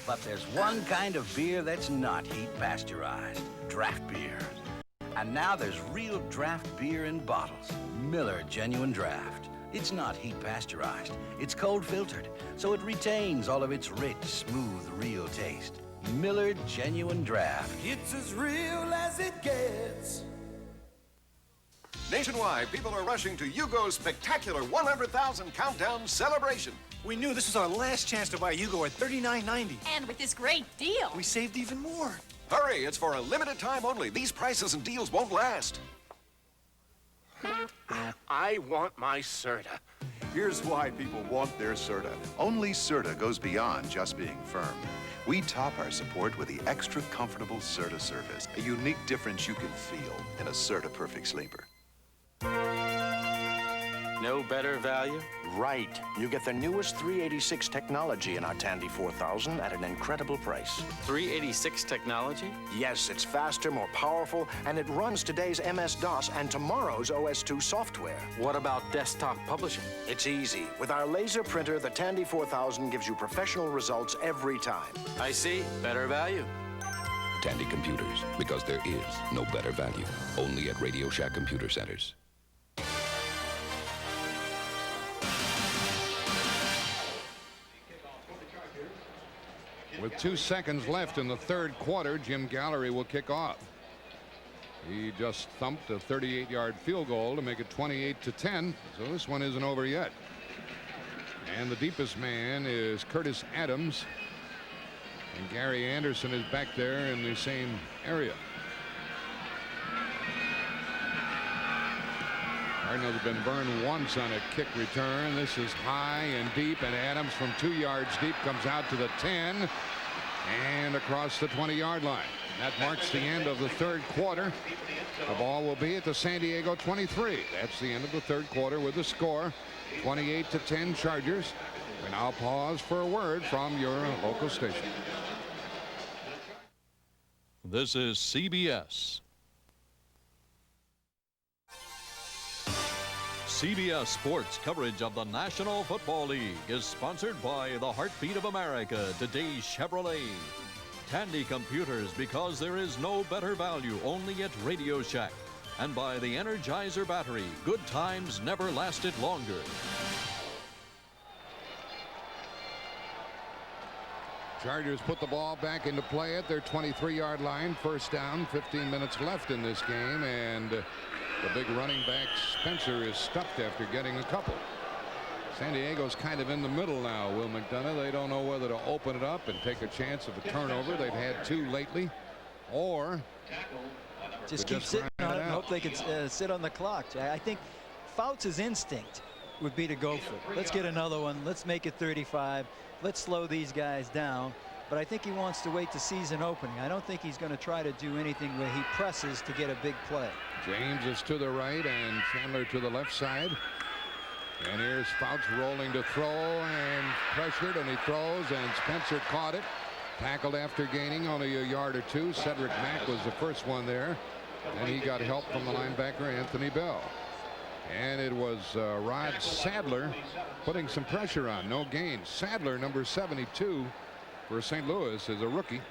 But there's one kind of beer that's not heat pasteurized, draft beer. And now there's real draft beer in bottles. Miller Genuine Draft. It's not heat pasteurized. It's cold filtered, so it retains all of its rich, smooth, real taste. Miller Genuine Draft. It's as real as it gets. Nationwide, people are rushing to YUGO's spectacular 100,000 countdown celebration. We knew this was our last chance to buy YUGO at $39.90. And with this great deal, we saved even more. Hurry, it's for a limited time only. These prices and deals won't last. I want my Serta. Here's why people want their Serta. Only Serta goes beyond just being firm. We top our support with the extra comfortable Serta surface, a unique difference you can feel in a Serta Perfect Sleeper. No better value? Right. You get the newest 386 technology in our Tandy 4000 at an incredible price. 386 technology? Yes, it's faster, more powerful, and it runs today's MS-DOS and tomorrow's OS2 software. What about desktop publishing? It's easy. With our laser printer, the Tandy 4000 gives you professional results every time. I see. Better value. Tandy Computers, because there is no better value. Only at Radio Shack Computer Centers. With 2 seconds left in the third quarter, Jim Gallery will kick off. He just thumped a 38-yard field goal to make it 28-10, so this one isn't over yet. And the deepest man is Curtis Adams, and Gary Anderson is back there in the same area. Cardinals have been burned once on a kick return. This is high and deep, and Adams from 2 yards deep comes out to the 10 and across the 20-yard line. That marks the end of the third quarter. The ball will be at the San Diego 23. That's the end of the third quarter with the score 28-10 Chargers. We now pause for a word from your local station. This is CBS. CBS Sports coverage of the National Football League is sponsored by the heartbeat of America, today's Chevrolet. Tandy Computers, because there is no better value, only at Radio Shack. And by the Energizer battery, good times never lasted longer. Chargers put the ball back into play at their 23-yard line. First down, 15 minutes left in this game, and the big running back Spencer is stuffed after getting a couple. San Diego's kind of in the middle now, Will McDonough. They don't know whether to open it up and take a chance of a turnover. They've had 2 lately, or just keep sitting on it and hope they can sit on the clock. I think Fouts' instinct would be to go for it. Let's get another one. Let's make it 35. Let's slow these guys down. But I think he wants to wait to season opening. I don't think he's going to try to do anything where he presses to get a big play. James is to the right and Chandler to the left side. And here's Fouts rolling to throw and pressured, and he throws, and Spencer caught it. Tackled after gaining only a yard or 2. Cedric Mack was the first one there. And he got help from the linebacker, Anthony Bell. And it was Rod Sadler putting some pressure on. No gain. Sadler, number 72 for St. Louis, is a rookie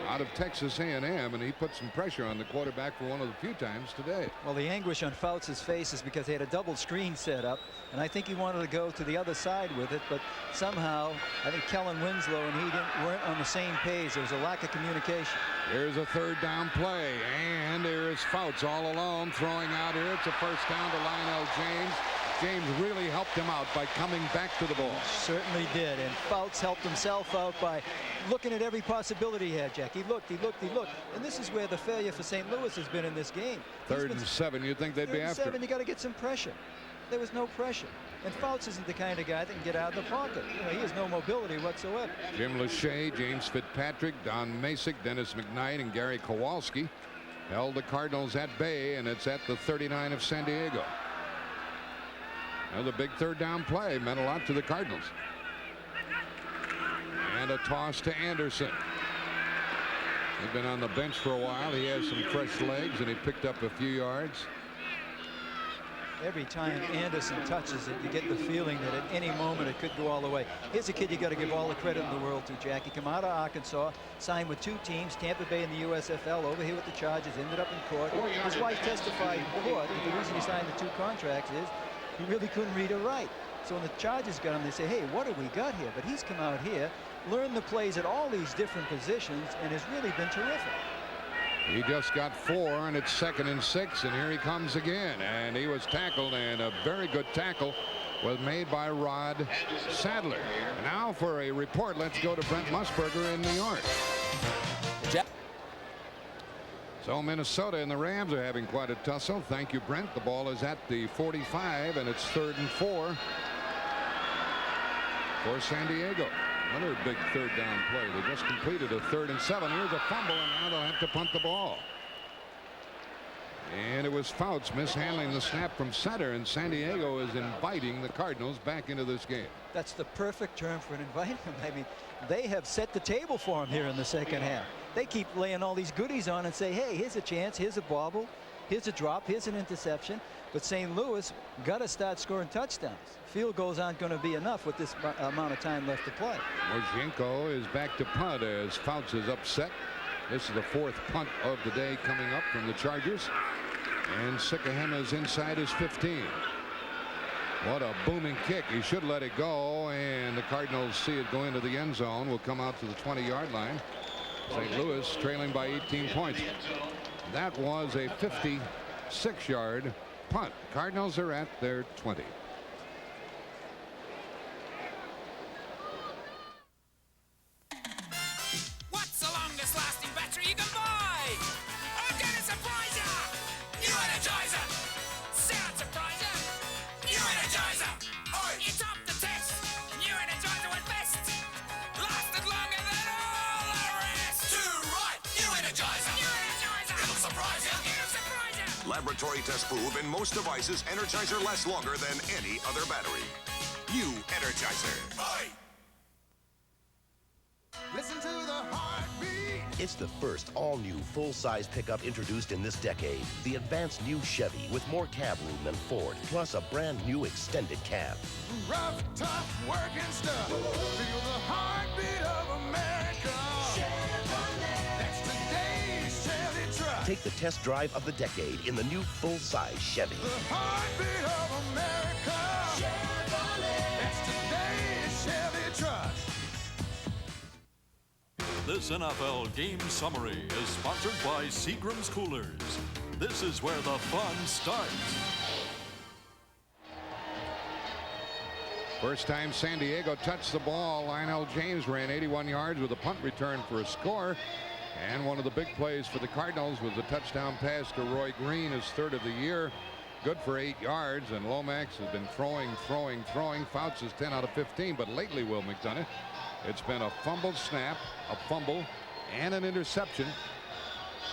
out of Texas A&M, and he put some pressure on the quarterback for one of the few times today. Well, the anguish on Fouts' face is because they had a double screen set up, and I think he wanted to go to the other side with it, but somehow I think Kellen Winslow and he weren't on the same page. There was a lack of communication. Here's a third down play, and there is Fouts all alone throwing out here. It's a first down to Lionel James. James really helped him out by coming back to the ball. Certainly did, and Fouts helped himself out by looking at every possibility he had, Jack. He looked, and this is where the failure for St. Louis has been in this game. Third and 7, you'd think they'd be after. 7, you got to get some pressure. There was no pressure. And Fouts isn't the kind of guy that can get out of the pocket. You know, he has no mobility whatsoever. Jim Lachey, James Fitzpatrick, Don Masick, Dennis McKnight, and Gary Kowalski held the Cardinals at bay, and it's at the 39 of San Diego. Another big third down play meant a lot to the Cardinals. And a toss to Anderson. He's been on the bench for a while. He has some fresh legs, and he picked up a few yards. Every time Anderson touches it, you get the feeling that at any moment it could go all the way. Here's a kid you got to give all the credit in the world to, Jack. He came out of Arkansas, signed with 2 teams, Tampa Bay and the USFL, over here with the Chargers, ended up in court. His wife testified in court that the reason he signed the 2 contracts is he really couldn't read or write. So when the Chargers got him, they say, hey, what have we got here? But he's come out here, learned the plays at all these different positions, and has really been terrific. He just got 4, and it's 2nd and 6, and here he comes again. And he was tackled, and a very good tackle was made by Rod Sadler. And now for a report, let's go to Brent Musburger in New York. So Minnesota and the Rams are having quite a tussle. Thank you, Brent. The ball is at the 45, and it's 3rd and 4. for San Diego. Another big third down play. They just completed a 3rd and 7. Here's a fumble, and now they'll have to punt the ball. And it was Fouts mishandling the snap from center, and San Diego is inviting the Cardinals back into this game. That's the perfect term for inviting them. I mean, they have set the table for him here in the second half. They keep laying all these goodies on and say, hey, here's a chance, here's a bobble, here's a drop, here's an interception. But St. Louis got to start scoring touchdowns. Field goals aren't going to be enough with this amount of time left to play. Mojinko is back to punt as Fouts is upset. This is the 4th punt of the day coming up from the Chargers. And Sikahema is inside his 15. What a booming kick. He should let it go, and the Cardinals see it go into the end zone. Will come out to the 20-yard line. St. Louis trailing by 18 points. That was a 56-yard punt. Cardinals are at their 20. What's the longest lasting battery you can buy? I'm gonna surprise ya! New Energizer! Sound surpriser! New Energizer! Oh, you topped the test! New Energizer went best! Lasted longer than all the rest! Too right! New Energizer! New Energizer! It'll surprise ya! It'll surprise ya! Laboratory tests prove in most devices, Energizer lasts longer than any other battery. New Energizer. Aye. Listen to the heartbeat. It's the first all-new full-size pickup introduced in this decade. The advanced new Chevy with more cab room than Ford, plus a brand new extended cab. Rough, tough working stuff. Feel the heartbeat of America. Chevrolet. That's today's Chevy truck. Take the test drive of the decade in the new full-size Chevy. The heartbeat of America. Chevrolet. That's today's Chevy truck. This NFL game summary is sponsored by Seagram's Coolers. This is where the fun starts. First time San Diego touched the ball, Lionel James ran 81 yards with a punt return for a score. And one of the big plays for the Cardinals was a touchdown pass to Roy Green, his 3rd of the year. Good for 8 yards, and Lomax has been throwing. Fouts is 10 out of 15, but lately, Will McDonough, it's been a fumbled snap, a fumble, and an interception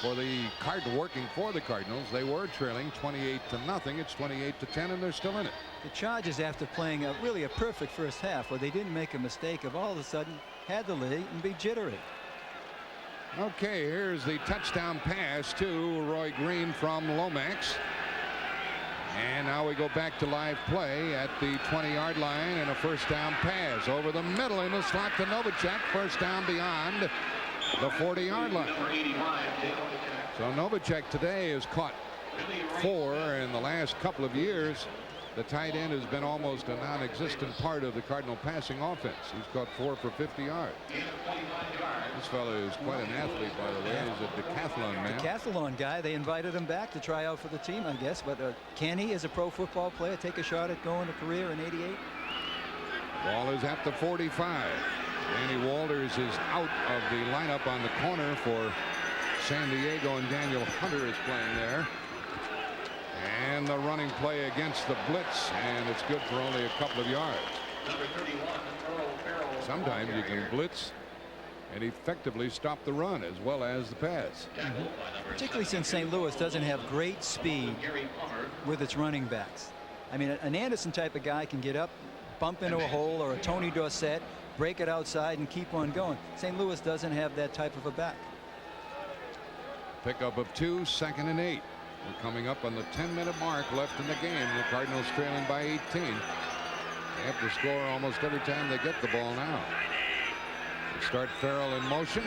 for the working for the Cardinals. They were trailing 28-0. It's 28-10, and they're still in it. The Chargers, after playing really a perfect first half where they didn't make a mistake, have all of a sudden had the lead and be jittery. Okay, here's the touchdown pass to Roy Green from Lomax. And now we go back to live play at the 20-yard line, and a first down pass over the middle in the slot to Novacek. First down beyond the 40-yard line. So Novacek today has caught 4 in the last couple of years. The tight end has been almost a non-existent part of the Cardinal passing offense. He's caught 4 for 50 yards. This fellow is quite an athlete, by the way. He's a decathlon man. Decathlon guy. They invited him back to try out for the team, I guess. But can he, as a pro football player, take a shot at going to career in '88? Ball is at the 45. Danny Walters is out of the lineup on the corner for San Diego, and Daniel Hunter is playing there. And the running play against the blitz, and it's good for only a couple of yards. Sometimes you can blitz and effectively stop the run as well as the pass. Particularly since St. Louis doesn't have great speed with its running backs. I mean, an Anderson type of guy can get up, bump into a hole, or a Tony Dorsett, break it outside and keep on going. St. Louis doesn't have that type of a back. Pickup of 2, 2nd and 8. We're coming up on the 10-minute mark left in the game. The Cardinals trailing by 18. They have to score almost every time they get the ball now. They start Farrell in motion.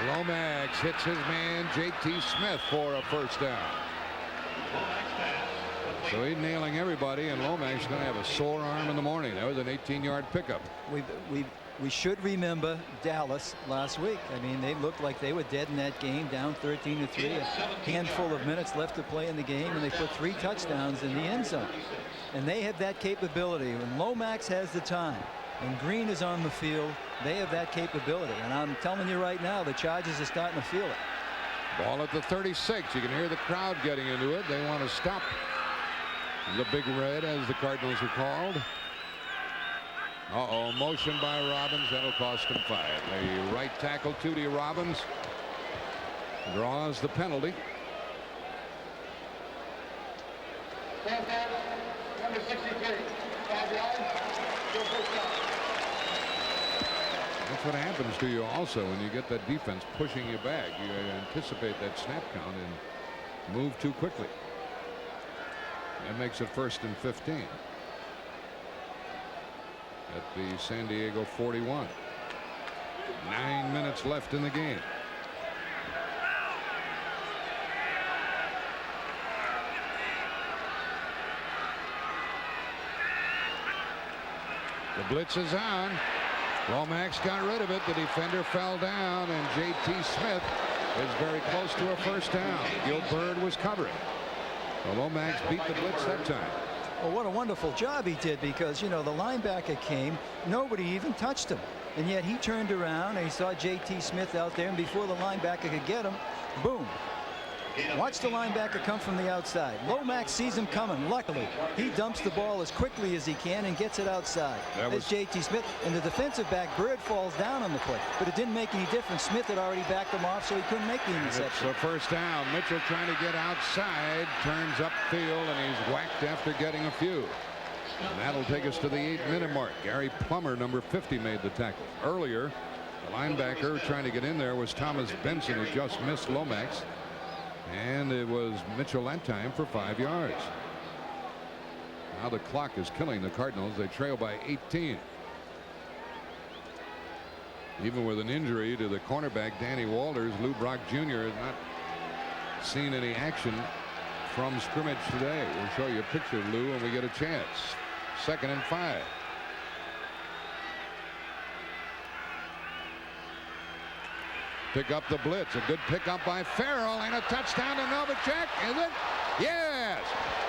Lomax hits his man J.T. Smith for a first down. So he's nailing everybody, and Lomax is going to have a sore arm in the morning. That was an 18-yard pickup. We should remember Dallas last week. I mean, they looked like they were dead in that game, down 13-3. A handful of minutes left to play in the game, and they put 3 touchdowns in the end zone. And they have that capability. When Lomax has the time and Green is on the field, they have that capability. And I'm telling you right now, the Chargers are starting to feel it. Ball at the 36. You can hear the crowd getting into it. They want to stop the Big Red, as the Cardinals are called. Uh-oh, motion by Robbins. That'll cost him 5. The right tackle, Tootie Robbins, draws the penalty. Number 63, 5 yards. That's what happens to you also when you get that defense pushing you back. You anticipate that snap count and move too quickly. That makes it 1st and 15 at the San Diego 41. 9 minutes left in the game. The blitz is on. Lomax got rid of it. The defender fell down, and J.T. Smith is very close to a first down. Gilbert was covering. So Lomax beat the blitz that time. Well, what a wonderful job he did, because, you know, the linebacker came, nobody even touched him, and yet he turned around and he saw J.T. Smith out there, and before the linebacker could get him, boom. Watch the linebacker come from the outside. Lomax sees him coming. Luckily, he dumps the ball as quickly as he can and gets it outside. That's J.T. Smith. And the defensive back, Bird, falls down on the play. But it didn't make any difference. Smith had already backed him off, so he couldn't make the interception. It's a first down. Mitchell trying to get outside. Turns upfield, and he's whacked after getting a few. And that'll take us to the 8-minute mark. Gary Plummer, number 50, made the tackle. Earlier, the linebacker trying to get in there was Thomas Benson, who just missed Lomax. And it was Mitchell that time for 5 yards. Now the clock is killing the Cardinals. They trail by 18. Even with an injury to the cornerback Danny Walters, Lou Brock Jr. has not seen any action from scrimmage today. We'll show you a picture of Lou when we get a chance. 2nd and 5. Pick up the blitz. A good pickup by Farrell, and a touchdown to Novacek. Is it? Yes.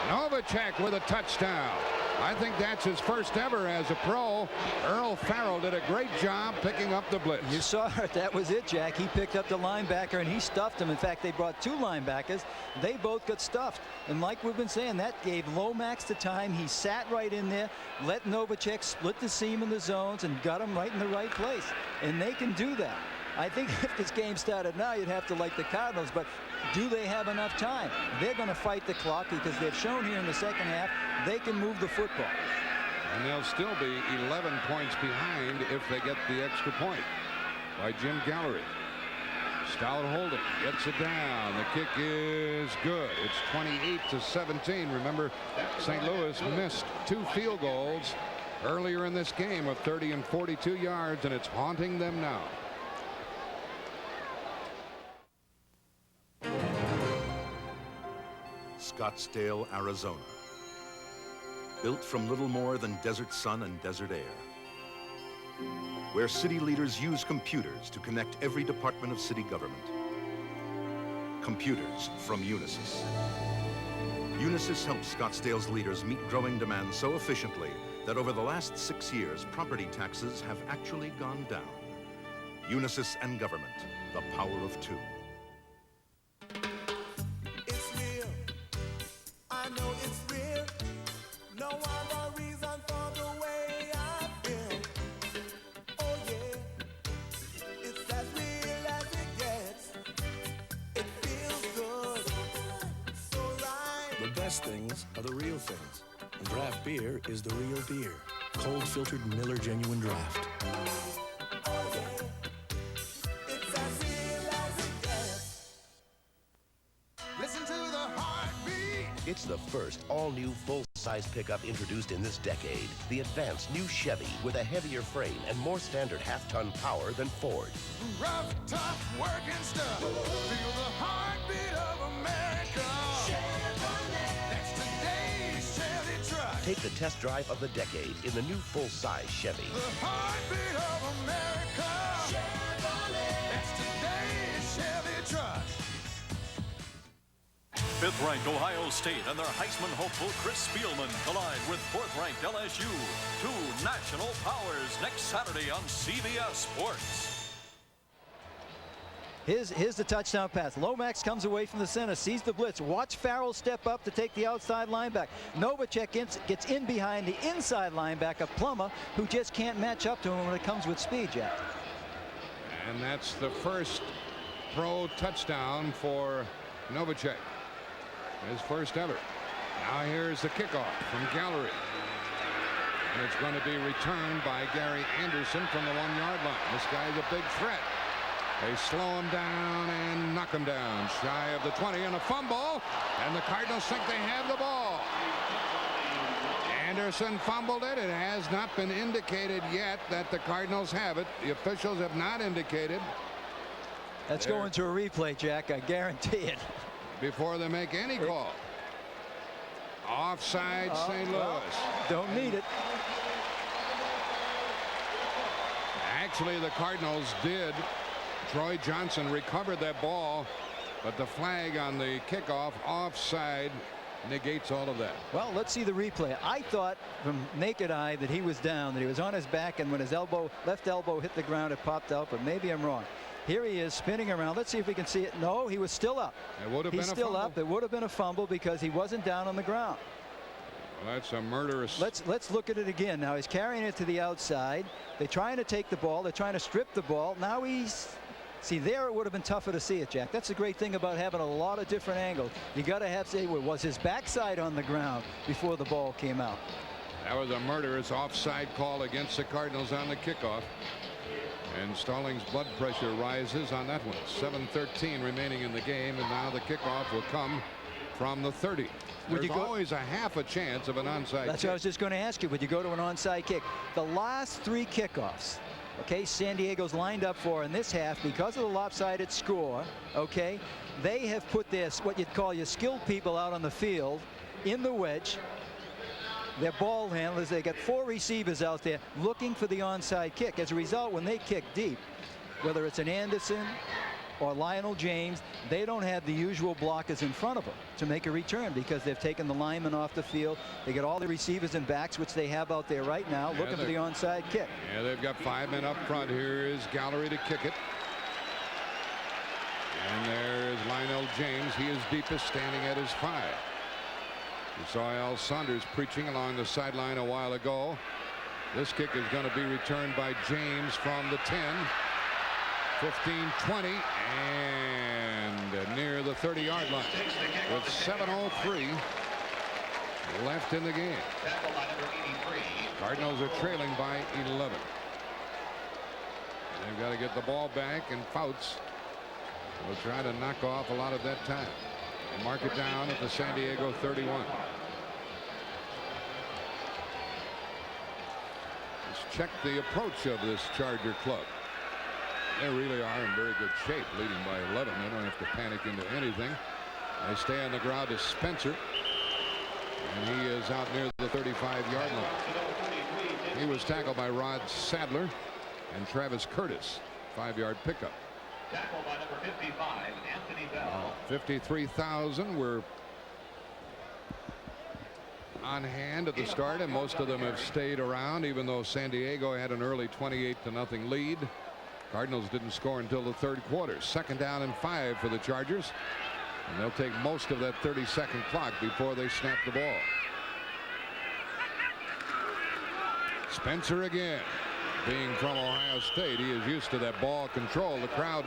Novacek with a touchdown. I think that's his first ever as a pro. Earl Farrell did a great job picking up the blitz. You saw it. That was it, Jack. He picked up the linebacker and he stuffed him. In fact, they brought 2 linebackers. They both got stuffed. And like we've been saying, that gave Lomax the time. He sat right in there, let Novacek split the seam in the zones, and got him right in the right place. And they can do that. I think if this game started now, you'd have to like the Cardinals, but do they have enough time? They're going to fight the clock, because they've shown here in the second half they can move the football. And they'll still be 11 points behind if they get the extra point by Jim Gallery. Stout holding, gets it down. The kick is good. It's 28-17. Remember, St. Louis missed 2 field goals earlier in this game of 30 and 42 yards, and it's haunting them now. Scottsdale, Arizona. Built from little more than desert sun and desert air. Where city leaders use computers to connect every department of city government. Computers from UNİSYS. UNİSYS helps Scottsdale's leaders meet growing demand so efficiently that over the last 6 years, property taxes have actually gone down. UNİSYS and government, the power of 2. Things are the real things, and draft beer is the real beer. Cold filtered Miller Genuine Draft. Listen to the heartbeat. It's the first all-new full-size pickup introduced in this decade. The advanced new Chevy with a heavier frame and more standard half-ton power than Ford. Rough, tough working stuff. Feel the heartbeat of America. That's today's Chevy truck. Take the test drive of the decade in the new full-size Chevy. The heartbeat of America. That's today's Chevy truck. 5th-ranked Ohio State and their Heisman hopeful Chris Spielman collide with 4th-ranked LSU. 2 national powers next Saturday on CBS Sports. Here's the touchdown pass. Lomax comes away from the center, sees the blitz. Watch Farrell step up to take the outside linebacker. Novacek gets in behind the inside linebacker, Plummer, who just can't match up to him when it comes with speed, Jack. And that's the first pro touchdown for Novacek. His first ever. Now here's the kickoff from Gallery. And it's going to be returned by Gary Anderson from the 1-yard line. This guy's a big threat. They slow him down and knock him down shy of the 20, and a fumble, and the Cardinals think they have the ball. Anderson fumbled it. It has not been indicated yet that the Cardinals have it. The officials have not indicated. That's going to a replay, Jack. I guarantee it. Before they make any call. Offside, St. Louis. Well, don't need it. Actually, the Cardinals did. Troy Johnson recovered that ball, but the flag on the kickoff offside negates all of that. Well, let's see the replay. I thought from naked eye that he was down, that he was on his back, and when his left elbow hit the ground, it popped out, but maybe I'm wrong. Here he is spinning around. Let's see if we can see it. No, he was still up. It would have been a still fumble. up. It would have been a fumble because he wasn't down on the ground. Well, that's a murderous. Let's look at it again. Now he's carrying it to the outside. They're trying to take the ball. They're trying to strip the ball. Now he's. See, there it would have been tougher to see it, Jack. That's the great thing about having a lot of different angles. You got to have, say, was his backside on the ground before the ball came out? That was a murderous offside call against the Cardinals on the kickoff. And Stallings' blood pressure rises on that one. 7:13 remaining in the game, and now the kickoff will come from the 30. There's always a half a chance of an onside That's kick. what I was just going to ask you. Would you go to an onside kick? The last 3 kickoffs, okay, San Diego's lined up for in this half because of the lopsided score, okay, they have put this, what you'd call your skilled people out on the field in the wedge. Their ball handlers, they got 4 receivers out there looking for the onside kick. As a result, when they kick deep, whether it's an Anderson or Lionel James, they don't have the usual blockers in front of them to make a return because they've taken the linemen off the field. They got all the receivers and backs, which they have out there right now, looking for the onside kick. Yeah, they've got 5 men up front. Here is Gallery to kick it. And there's Lionel James. He is deepest, standing at his 5. You saw Al Saunders preaching along the sideline a while ago. This kick is going to be returned by James from the 10. 15-20 and near the 30-yard line with 7:03 left in the game. Cardinals are trailing by 11. They've got to get the ball back, and Fouts will try to knock off a lot of that time. They mark it down at the San Diego 31. Let's check the approach of this Charger club. They really are in very good shape, leading by 11. They don't have to panic into anything. They stay on the ground to Spencer, and he is out near the 35-yard line. He was tackled by Rod Sadler and Travis Curtis. 5-yard pickup. Tackled by number 55, Anthony Bell. 53,000 were on hand at the start, and most of them have stayed around, even though San Diego had an early 28-0 lead. Cardinals didn't score until the 3rd quarter. 2nd down and 5 for the Chargers, and they'll take most of that 30-second clock before they snap the ball. Spencer again. Being from Ohio State, he is used to that ball control. The crowd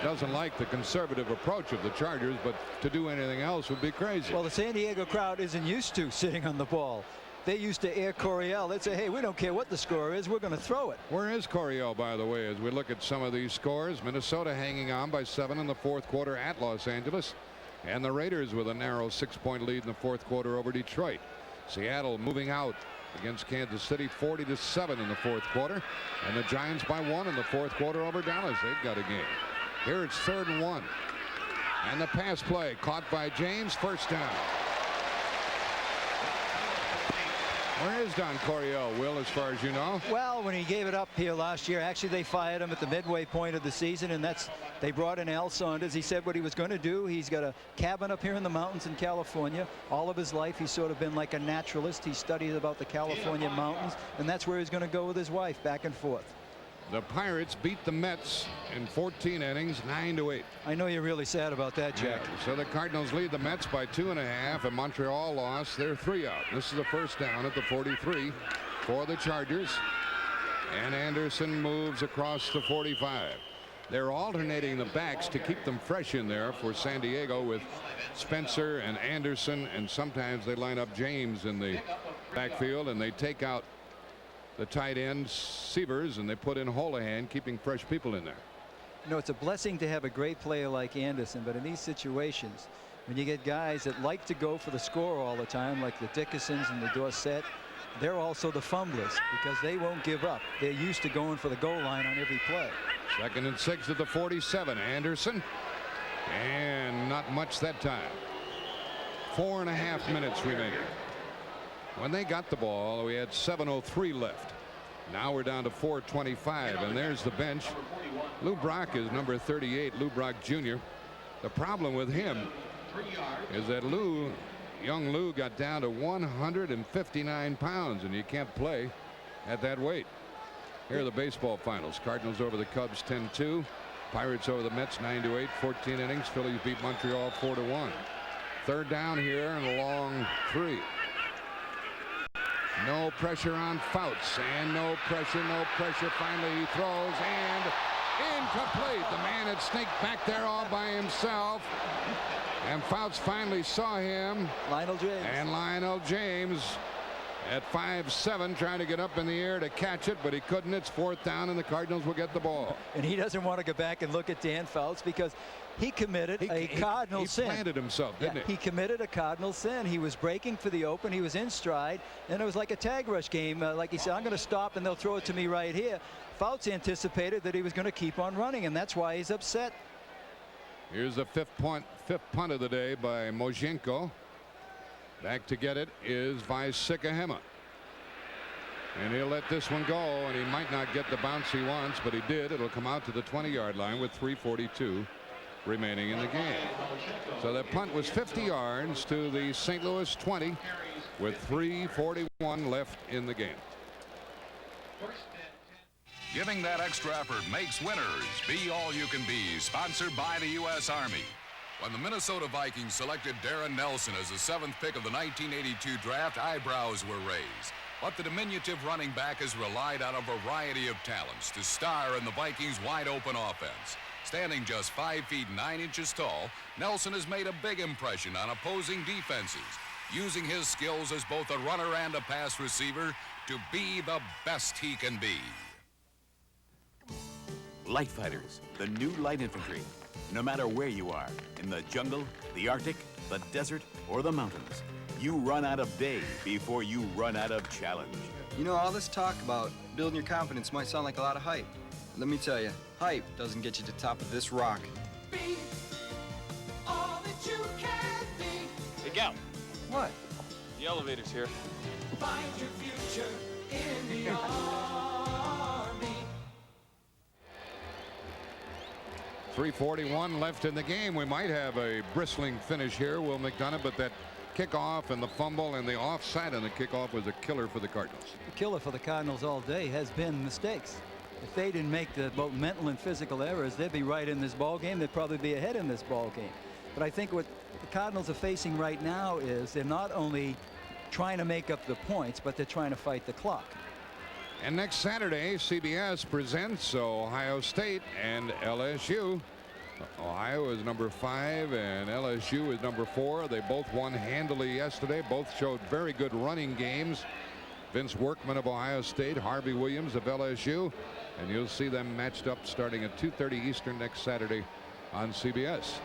doesn't like the conservative approach of the Chargers, but to do anything else would be crazy. Well, the San Diego crowd isn't used to sitting on the ball. They used to air Coryell. They'd say, hey, we don't care what the score is. We're going to throw it. Where is Coryell, by the way, as we look at some of these scores? Minnesota hanging on by 7 in the 4th quarter at Los Angeles. And the Raiders with a narrow 6-point lead in the 4th quarter over Detroit. Seattle moving out against Kansas City 40-7 in the 4th quarter. And the Giants by 1 in the 4th quarter over Dallas. They've got a game. Here it's 3rd and 1. And the pass play caught by James. First down. Where is Don Coryell, Will, as far as you know? Well, when he gave it up here last year, actually they fired him at the midway point of the season, and they brought in Al Saunders. He said what he was going to do. He's got a cabin up here in the mountains in California. All of his life he's sort of been like a naturalist. He studied about the California mountains, and that's where he's going to go with his wife, back and forth. The Pirates beat the Mets in 14 innings, 9-8. I know you're really sad about that, Jack. Yeah, so the Cardinals lead the Mets by 2.5, and Montreal lost. They're 3 out. This is a first down at the 43 for the Chargers. And Anderson moves across the 45. They're alternating the backs to keep them fresh in there for San Diego with Spencer and Anderson, and sometimes they line up James in the backfield, and they take out the tight end Sievers and they put in Holohan, keeping fresh people in there. You know, it's a blessing to have a great player like Anderson, but in these situations, when you get guys that like to go for the score all the time, like the Dickersons and the Dorsett, they're also the fumblers because they won't give up. They're used to going for the goal line on every play. 2nd and 6 at the 47. Anderson, and not much that time. 4.5 minutes remaining. When they got the ball, we had 7:03 left. Now we're down to 4:25, and there's the bench. Lou Brock is number 38, Lou Brock Jr. The problem with him is that young Lou got down to 159 pounds, and you can't play at that weight. Here are the baseball finals. Cardinals over the Cubs 10-2. Pirates over the Mets 9-8. 14 innings. Phillies beat Montreal 4-1. 3rd down here and a long 3. No pressure on Fouts, and no pressure. Finally he throws, and incomplete. The man had sneaked back there all by himself, and Fouts finally saw him. Lionel James. And Lionel James at 5'7", trying to get up in the air to catch it, but he couldn't. It's 4th down, and the Cardinals will get the ball. And he doesn't want to go back and look at Dan Fouts because he committed a cardinal sin. He planted himself, didn't he? He committed a cardinal sin. He was breaking for the open. He was in stride, and it was like a tag rush game. Like he said, I'm going to stop, and they'll throw it to me right here. Fouts anticipated that he was going to keep on running, and that's why he's upset. Here's the fifth punt of the day by Mozhenko. Back to get it is Vysikahema. And he'll let this one go, and he might not get the bounce he wants, but he did. It'll come out to the 20-yard line with 3:42 remaining in the game. So that punt was 50 yards to the St. Louis 20 with 3:41 left in the game. Giving that extra effort makes winners. Be all you can be. Sponsored by the U.S. Army. When the Minnesota Vikings selected Darren Nelson as the 7th pick of the 1982 draft, eyebrows were raised. But the diminutive running back has relied on a variety of talents to star in the Vikings' wide-open offense. Standing just 5 feet 9 inches tall, Nelson has made a big impression on opposing defenses, using his skills as both a runner and a pass receiver to be the best he can be. Light fighters, the new light infantry. No matter where you are, in the jungle, the Arctic, the desert, or the mountains, you run out of day before you run out of challenge. You know, all this talk about building your confidence might sound like a lot of hype. Let me tell you, hype doesn't get you to the top of this rock. Be all that you can be. Hey, Gal. What? The elevator's here. Find your future in the Army. 3:41 left in the game. We might have a bristling finish here, Will McDonough, but that kickoff and the fumble and the offside on the kickoff was a killer for the Cardinals. The killer for the Cardinals all day has been mistakes. If they didn't make the both mental and physical errors, they'd be right in this ball game. They'd probably be ahead in this ball game. But I think what the Cardinals are facing right now is they're not only trying to make up the points, but they're trying to fight the clock. And next Saturday, CBS presents Ohio State and LSU. Ohio is number 5 and LSU is number 4. They both won handily yesterday. Both showed very good running games. Vince Workman of Ohio State, Harvey Williams of LSU, and you'll see them matched up starting at 2:30 Eastern next Saturday on CBS.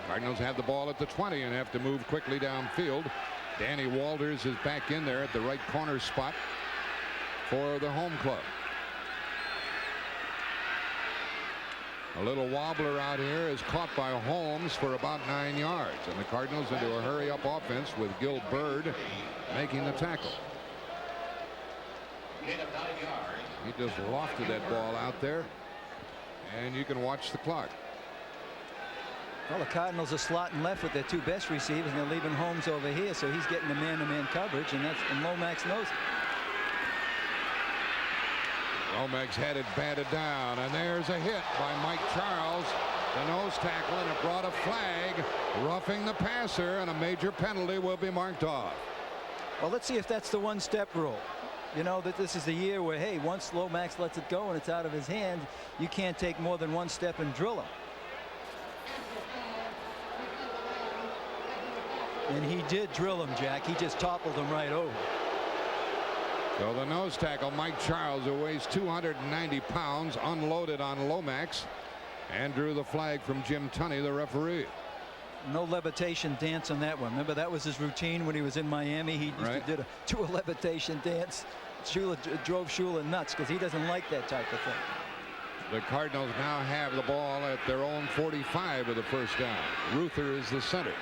Cardinals have the ball at the 20 and have to move quickly downfield. Danny Walters is back in there at the right corner spot for the home club. A little wobbler out here is caught by Holmes for about 9 yards, and the Cardinals into a hurry-up offense with Gil Bird making the tackle. He just lofted that ball out there, and you can watch the clock. Well, the Cardinals are slotting left with their 2 best receivers, and they're leaving Holmes over here, so he's getting the man-to-man coverage, and Lomax knows it. Lomax had it batted down, and there's a hit by Mike Charles, the nose tackle, and it brought a flag, roughing the passer, and a major penalty will be marked off. Well, let's see if that's the one-step rule. You know that this is the year where, hey, once Lomax lets it go and it's out of his hand, you can't take more than one step and drill him. And he did drill him, Jack. He just toppled him right over. So the nose tackle, Mike Charles, who weighs 290 pounds, unloaded on Lomax and drew the flag from Jim Tunney, the referee. No levitation dance on that one. Remember, that was his routine when he was in Miami. He used to do a levitation dance. Shula drove Shula nuts because he doesn't like that type of thing. The Cardinals now have the ball at their own 45 of the first down. Ruther is the center.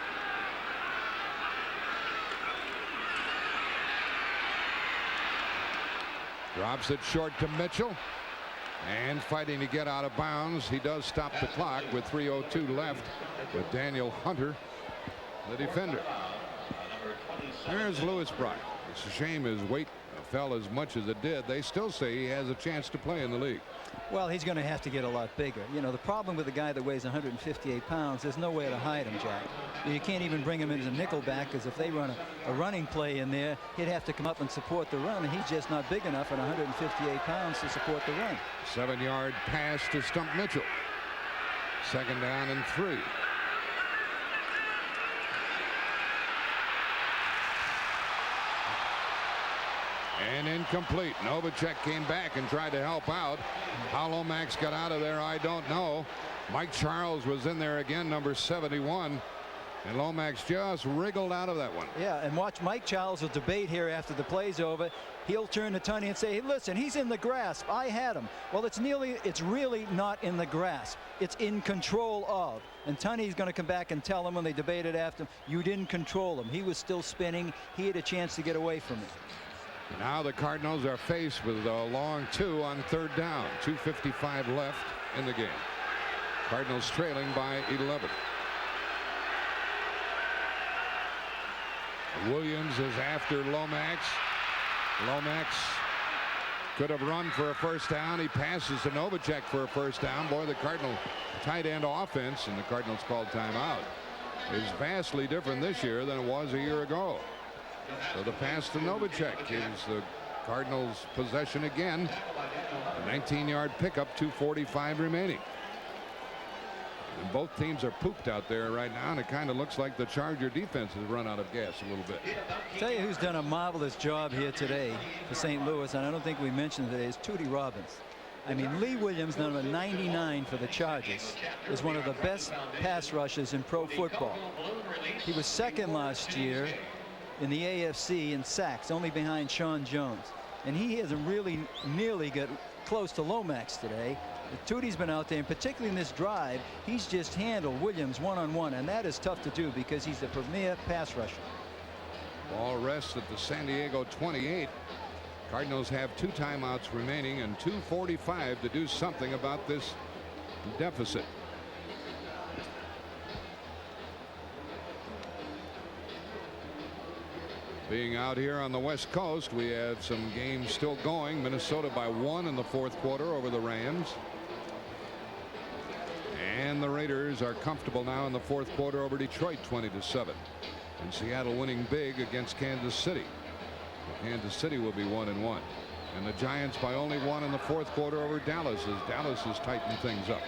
Drops it short to Mitchell. And fighting to get out of bounds. He does stop the clock with 3:02 left with Daniel Hunter, the defender. There's Lewis Bryant. It's a shame his weight fell as much as it did. They still say he has a chance to play in the league. Well, he's going to have to get a lot bigger. You know, the problem with a guy that weighs 158 pounds, there's nowhere to hide him, Jack. You can't even bring him in as a nickelback, because if they run a running play in there, he'd have to come up and support the run, and he's just not big enough at 158 pounds to support the run. 7-yard pass to stump Mitchell. 2nd down and 3. And incomplete. Novacek came back and tried to help out. How Lomax got out of there, I don't know. Mike Charles was in there again, number 71. And Lomax just wriggled out of that one. Yeah, and watch Mike Charles will debate here after the play's over. He'll turn to Tunney and say, hey, listen, he's in the grasp. I had him. Well, it's really not in the grasp. It's in control of. And Tunney's going to come back and tell him when they debate it after, you didn't control him. He was still spinning. He had a chance to get away from it. Now the Cardinals are faced with a long 2 on 3rd down. 2:55 left in the game. Cardinals trailing by 11. Williams is after Lomax. Lomax could have run for a first down. He passes to Novacek for a first down. Boy, the Cardinal tight end offense, and the Cardinals called timeout, is vastly different this year than it was a year ago. So the pass to Novacek gives the Cardinals possession again. A 19-yard pickup, 2:45 remaining. And both teams are pooped out there right now, and it kind of looks like the Charger defense has run out of gas a little bit. I'll tell you who's done a marvelous job here today for St. Louis, and I don't think we mentioned today, is Tootie Robbins. I mean, Lee Williams, number 99 for the Chargers, is one of the best pass rushers in pro football. He was 2nd last year in the AFC in sacks, only behind Sean Jones. And he hasn't really nearly got close to Lomax today. Tootie's been out there, and particularly in this drive, he's just handled Williams one-on-one, and that is tough to do because he's the premier pass rusher. Ball rests at the San Diego 28. Cardinals have 2 timeouts remaining and 2:45 to do something about this deficit. Being out here on the West Coast, we have some games still going. Minnesota by 1 in the 4th quarter over the Rams. And the Raiders are comfortable now in the 4th quarter over Detroit, 20-7. And Seattle winning big against Kansas City. Kansas City will be 1-1. And the Giants by only 1 in the 4th quarter over Dallas, as Dallas has tightened things up.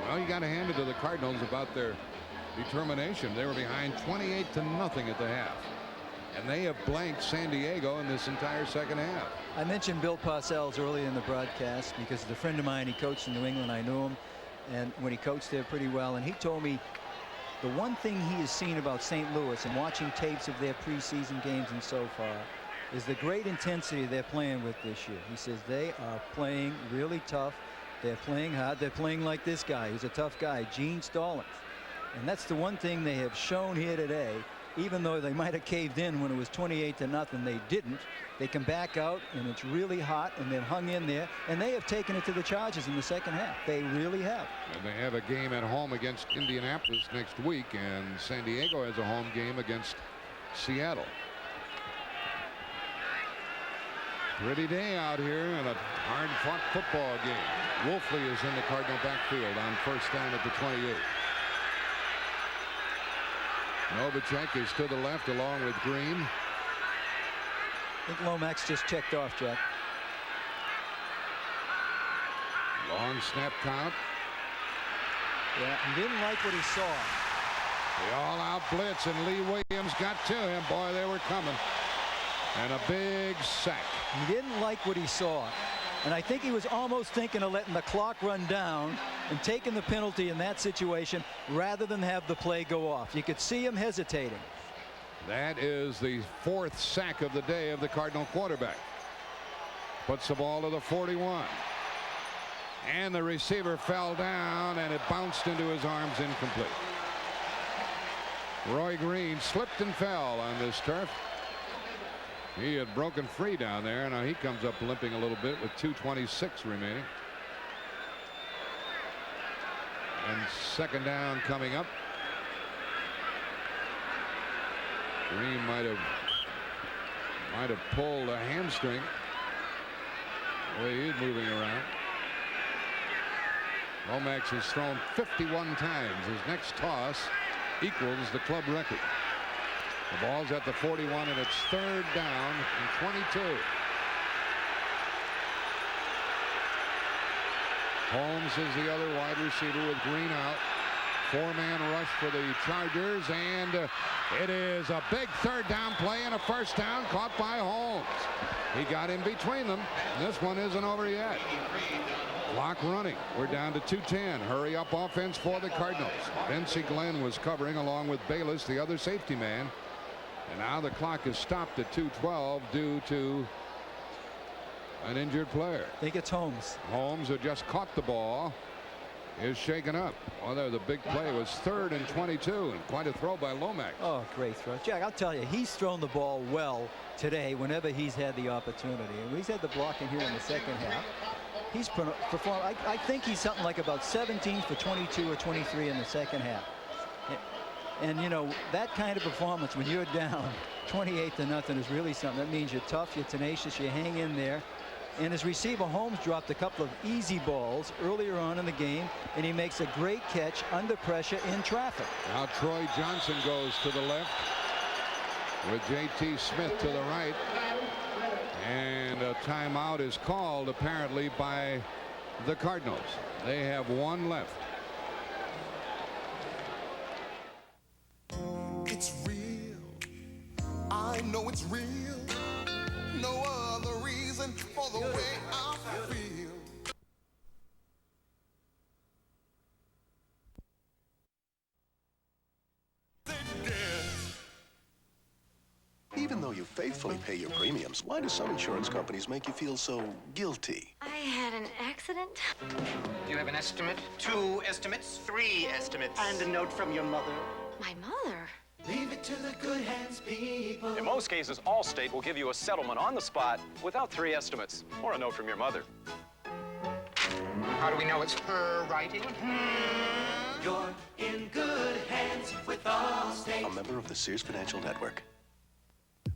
Well, you got to hand it to the Cardinals about their determination. They were behind 28-0 at the half, and they have blanked San Diego in this entire second half. I mentioned Bill Parcells earlier in the broadcast because he's a friend of mine. He coached in New England. I knew him, and when he coached there pretty well, and he told me the one thing he has seen about St. Louis and watching tapes of their preseason games and so far is the great intensity they're playing with this year. He says they are playing really tough. They're playing hard. They're playing like this guy who's a tough guy, Gene Stallings. And that's the one thing they have shown here today. Even though they might have caved in when it was 28-0, they didn't. They come back out, and it's really hot, and they've hung in there, and they have taken it to the Chargers in the second half. They really have. And they have a game at home against Indianapolis next week, and San Diego has a home game against Seattle. Pretty day out here in a hard-fought football game. Wolfley is in the Cardinal backfield on first down at the 28. Novacek is to the left along with Green. I think Lomax just checked off, Jack. Long snap count. Yeah, he didn't like what he saw. The all-out blitz, and Lee Williams got to him. Boy, they were coming. And a big sack. He didn't like what he saw. And I think he was almost thinking of letting the clock run down and taking the penalty in that situation rather than have the play go off. You could see him hesitating. That is the 4th sack of the day of the Cardinal quarterback. Puts the ball to the 41. And the receiver fell down, and it bounced into his arms, incomplete. Roy Green slipped and fell on this turf. He had broken free down there. Now he comes up limping a little bit with 2:26 remaining. And second down coming up. Green might have pulled a hamstring. The way he's moving around. Lomax has thrown 51 times. His next toss equals the club record. The ball's at the 41, and it's third down and 22. Holmes is the other wide receiver with Green out. 4-man rush for the Chargers, and it is a big third down play and a first down caught by Holmes. He got in between them. This one isn't over yet. Clock running. We're down to 2:10. Hurry up offense for the Cardinals. Vincey Glenn was covering along with Bayless, the other safety man. And now the clock is stopped at 2:12 due to an injured player. I think it's Holmes. Holmes, who just caught the ball, is shaken up. Well, there, the big play was 3rd and 22, and quite a throw by Lomax. Oh, great throw. Jack, I'll tell you, he's thrown the ball well today whenever he's had the opportunity. And he's had the blocking here in the second half. He's performed. I think he's something like about 17 for 22 or 23 in the second half. And you know, that kind of performance when you're down 28-0 is really something. That means you're tough, you're tenacious, you hang in there. And his receiver Holmes dropped a couple of easy balls earlier on in the game, and he makes a great catch under pressure in traffic. Now Troy Johnson goes to the left with J.T. Smith to the right. And a timeout is called apparently by the Cardinals. They have one left. It's real. I know it's real. No other reason for the way I feel. Even though you faithfully pay your premiums, why do some insurance companies make you feel so guilty? I had an accident. Do you have an estimate? 2 estimates? 3 estimates? And a note from your mother. My mother? Leave it to the good hands, people. In most cases, Allstate will give you a settlement on the spot without 3 estimates or a note from your mother. How do we know it's her writing? You're in good hands with Allstate. A member of the Sears Financial Network.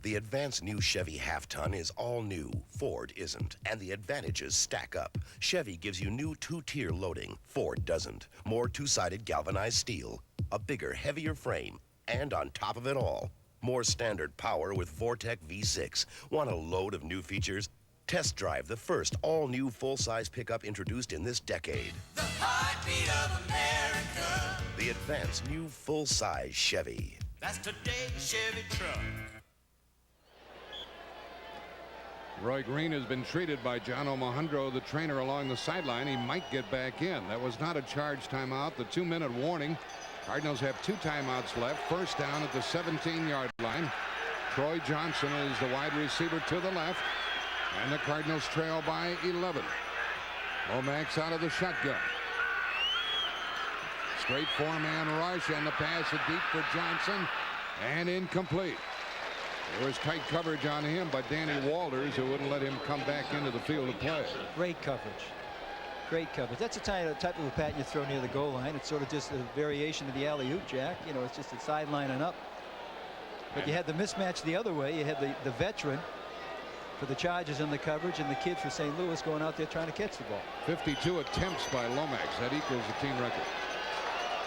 The advanced new Chevy half-ton is all new. Ford isn't, and the advantages stack up. Chevy gives you new 2-tier loading. Ford doesn't. More 2-sided galvanized steel, a bigger, heavier frame, and on top of it all, more standard power with Vortec V6. Want a load of new features? Test drive the first all-new full-size pickup introduced in this decade. The heartbeat of America. The advanced new full-size Chevy. That's today's Chevy truck. Roy Green has been treated by John Omohundro, the trainer, along the sideline. He might get back in. That was not a charge timeout. The 2-minute warning. Cardinals have 2 timeouts left. First down at the 17-yard line. Troy Johnson is the wide receiver to the left. And the Cardinals trail by 11. Lomax out of the shotgun. Straight 4-man rush, and the pass is deep for Johnson. And incomplete. There was tight coverage on him by Danny Walters, who wouldn't let him come back into the field of play. Great coverage. Great coverage. That's a type of a pat you throw near the goal line. It's sort of just a variation of the alley-oop, Jack. You know, it's just a sideline and up. But you had the mismatch the other way. You had the veteran for the Chargers in the coverage, and the kid for St. Louis going out there trying to catch the ball. 52 attempts by Lomax. That equals the team record.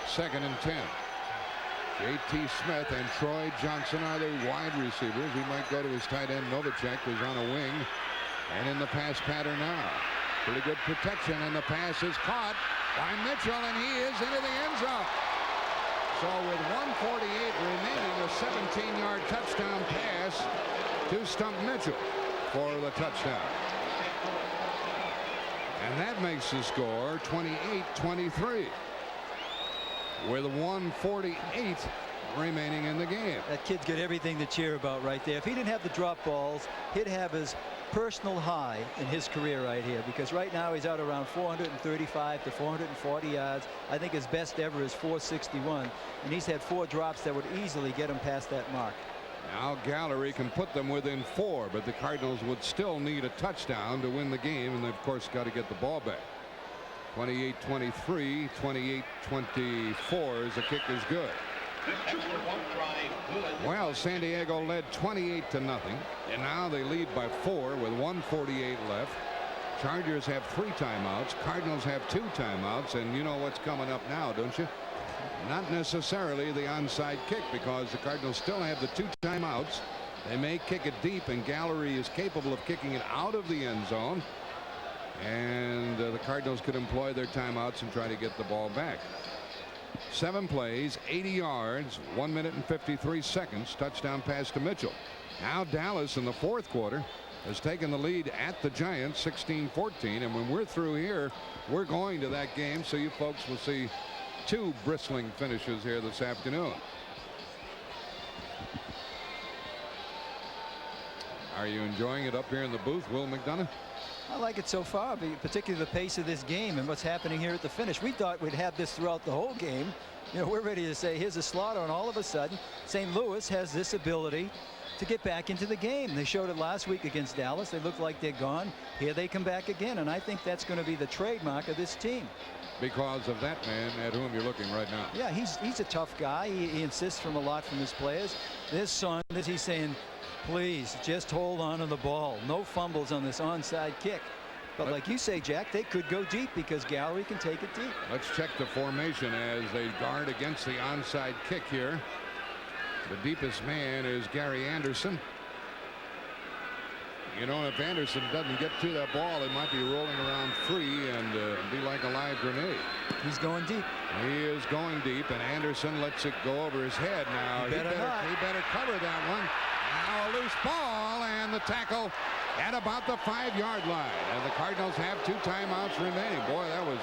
2nd and 10. J.T. Smith and Troy Johnson are the wide receivers. He might go to his tight end Novacek, who's on a wing. And in the pass pattern now. Pretty good protection, and the pass is caught by Mitchell, and he is into the end zone. So with 1:48 remaining, a 17-yard touchdown pass to Stump Mitchell for the touchdown. And that makes the score 28-23. With 1:48 remaining in the game. That kid's got everything to cheer about right there. If he didn't have the drop balls, he'd have his personal high in his career right here, because right now he's out around 435 to 440 yards. I think his best ever is 461, and he's had 4 drops that would easily get him past that mark. Now Gallery can put them within 4, but the Cardinals would still need a touchdown to win the game, and they've of course got to get the ball back. 28-23, 28-24 as the kick is good. Well, San Diego led 28-0, and now they lead by 4 with 1:48 left. Chargers have 3 timeouts. Cardinals have 2 timeouts, and you know what's coming up now, don't you? Not necessarily the onside kick, because the Cardinals still have the 2 timeouts. They may kick it deep, and Gallery is capable of kicking it out of the end zone. And the Cardinals could employ their timeouts and try to get the ball back. 7 plays, 80 yards, 1 minute and 53 seconds. Touchdown pass to Mitchell. Now Dallas in the 4th quarter has taken the lead at the Giants 16-14. And when we're through here, we're going to that game. So you folks will see 2 bristling finishes here this afternoon. Are you enjoying it up here in the booth, Will McDonough? I like it so far, particularly the pace of this game and what's happening here at the finish. We thought we'd have this throughout the whole game. You know, we're ready to say here's a slaughter, and all of a sudden St. Louis has this ability to get back into the game. They showed it last week against Dallas. They look like they're gone. Here they come back again, and I think that's going to be the trademark of this team. Because of that man at whom you're looking right now. Yeah, he's a tough guy. He insists from a lot from his players. This son, he's saying, please just hold on to the ball. No fumbles on this onside kick. But like you say, Jack, they could go deep because Gallery can take it deep. Let's check the formation as they guard against the onside kick here. The deepest man is Gary Anderson. You know, if Anderson doesn't get to that ball, it might be rolling around free and be like a live grenade. He's going deep. He is going deep, and Anderson lets it go over his head. Now he better cover that one. Now a loose ball, and the tackle at about the 5-yard line. And the Cardinals have 2 timeouts remaining. Boy, that was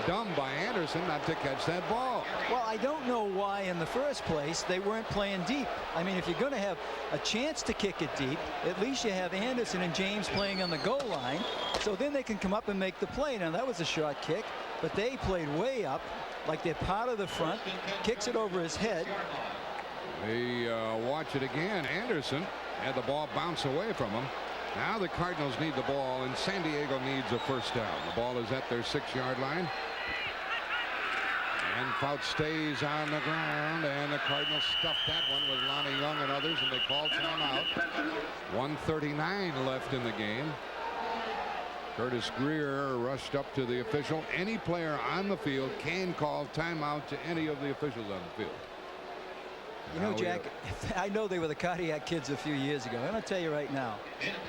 dumb by Anderson not to catch that ball. Well, I don't know why in the first place they weren't playing deep. I mean, if you're going to have a chance to kick it deep, at least you have Anderson and James playing on the goal line, so then they can come up and make the play. Now, that was a short kick, but they played way up like they're part of the front, kicks it over his head. They watch it again. Anderson had the ball bounce away from him. Now the Cardinals need the ball, and San Diego needs a first down. The ball is at their 6-yard line. And Fouts stays on the ground, and the Cardinals stuffed that one with Lonnie Young and others, and they called timeout. 1:39 left in the game. Curtis Greer rushed up to the official. Any player on the field can call timeout to any of the officials on the field. You know, Jack, I know they were the Cardiac Kids a few years ago. I'm going to tell you right now,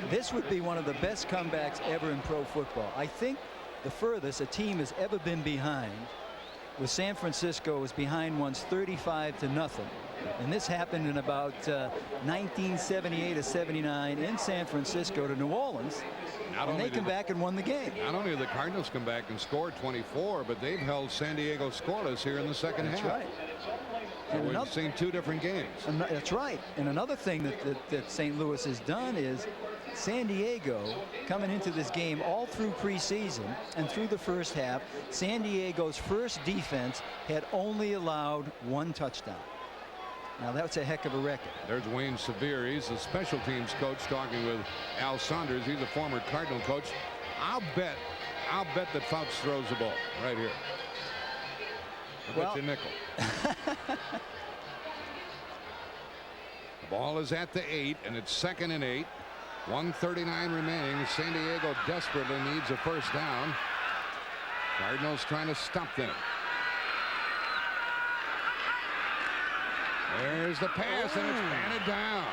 this would be one of the best comebacks ever in pro football. I think the furthest a team has ever been behind was San Francisco was behind once 35-0. And this happened in about 1978 or 79 in San Francisco to New Orleans. And they come back and won the game. Not only did the Cardinals come back and score 24, but they've held San Diego scoreless here in the second half. That's right. So we've seen 2 different games. And that's right. And another thing that St. Louis has done is San Diego coming into this game all through preseason and through the first half. San Diego's first defense had only allowed 1 touchdown. Now that's a heck of a record. There's Wayne Sevier. He's the special teams coach talking with Al Saunders. He's a former Cardinal coach. I'll bet that Fouts throws the ball right here. I'll bet you a nickel. The ball is at the 8, and it's 2nd and 8. 1:39 remaining. San Diego desperately needs a first down. Cardinals trying to stop them. There's the pass, and it's batted down.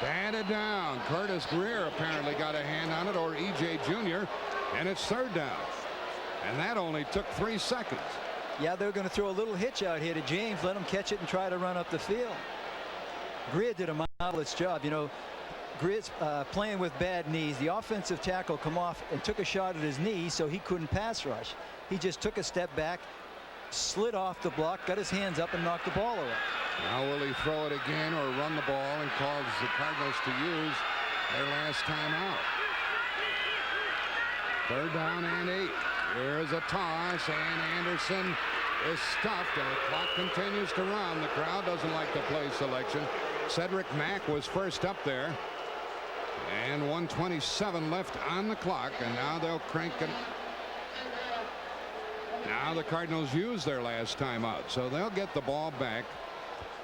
Batted down. Curtis Greer apparently got a hand on it, or E.J. Jr., and it's third down. And that only took 3 seconds. Yeah, they're going to throw a little hitch out here to James, let him catch it and try to run up the field. Greer did a marvelous job. You know, Greer's playing with bad knees. The offensive tackle come off and took a shot at his knee, so he couldn't pass rush. He just took a step back, slid off the block, got his hands up, and knocked the ball away. Now will he throw it again or run the ball and cause the Cardinals to use their last time out? Third down and 8. Here's a toss, and Anderson is stuffed, and the clock continues to run. The crowd doesn't like the play selection. Cedric Mack was first up there, and 1:27 left on the clock, and now they'll crank it. Now the Cardinals use their last time out, so they'll get the ball back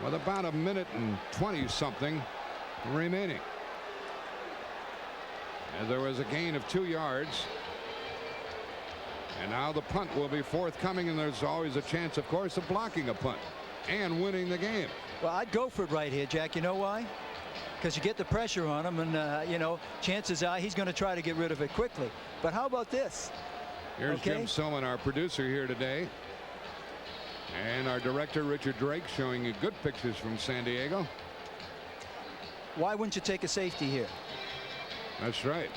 with about 1:20 something remaining. And there was a gain of 2 yards. And now the punt will be forthcoming, and there's always a chance, of course, of blocking a punt and winning the game. Well, I'd go for it right here, Jack. You know why? Because you get the pressure on him, and you know, chances are he's going to try to get rid of it quickly. But how about this? Here's Jim Soman, our producer here today, and our director Richard Drake showing you good pictures from San Diego. Why wouldn't you take a safety here? That's right.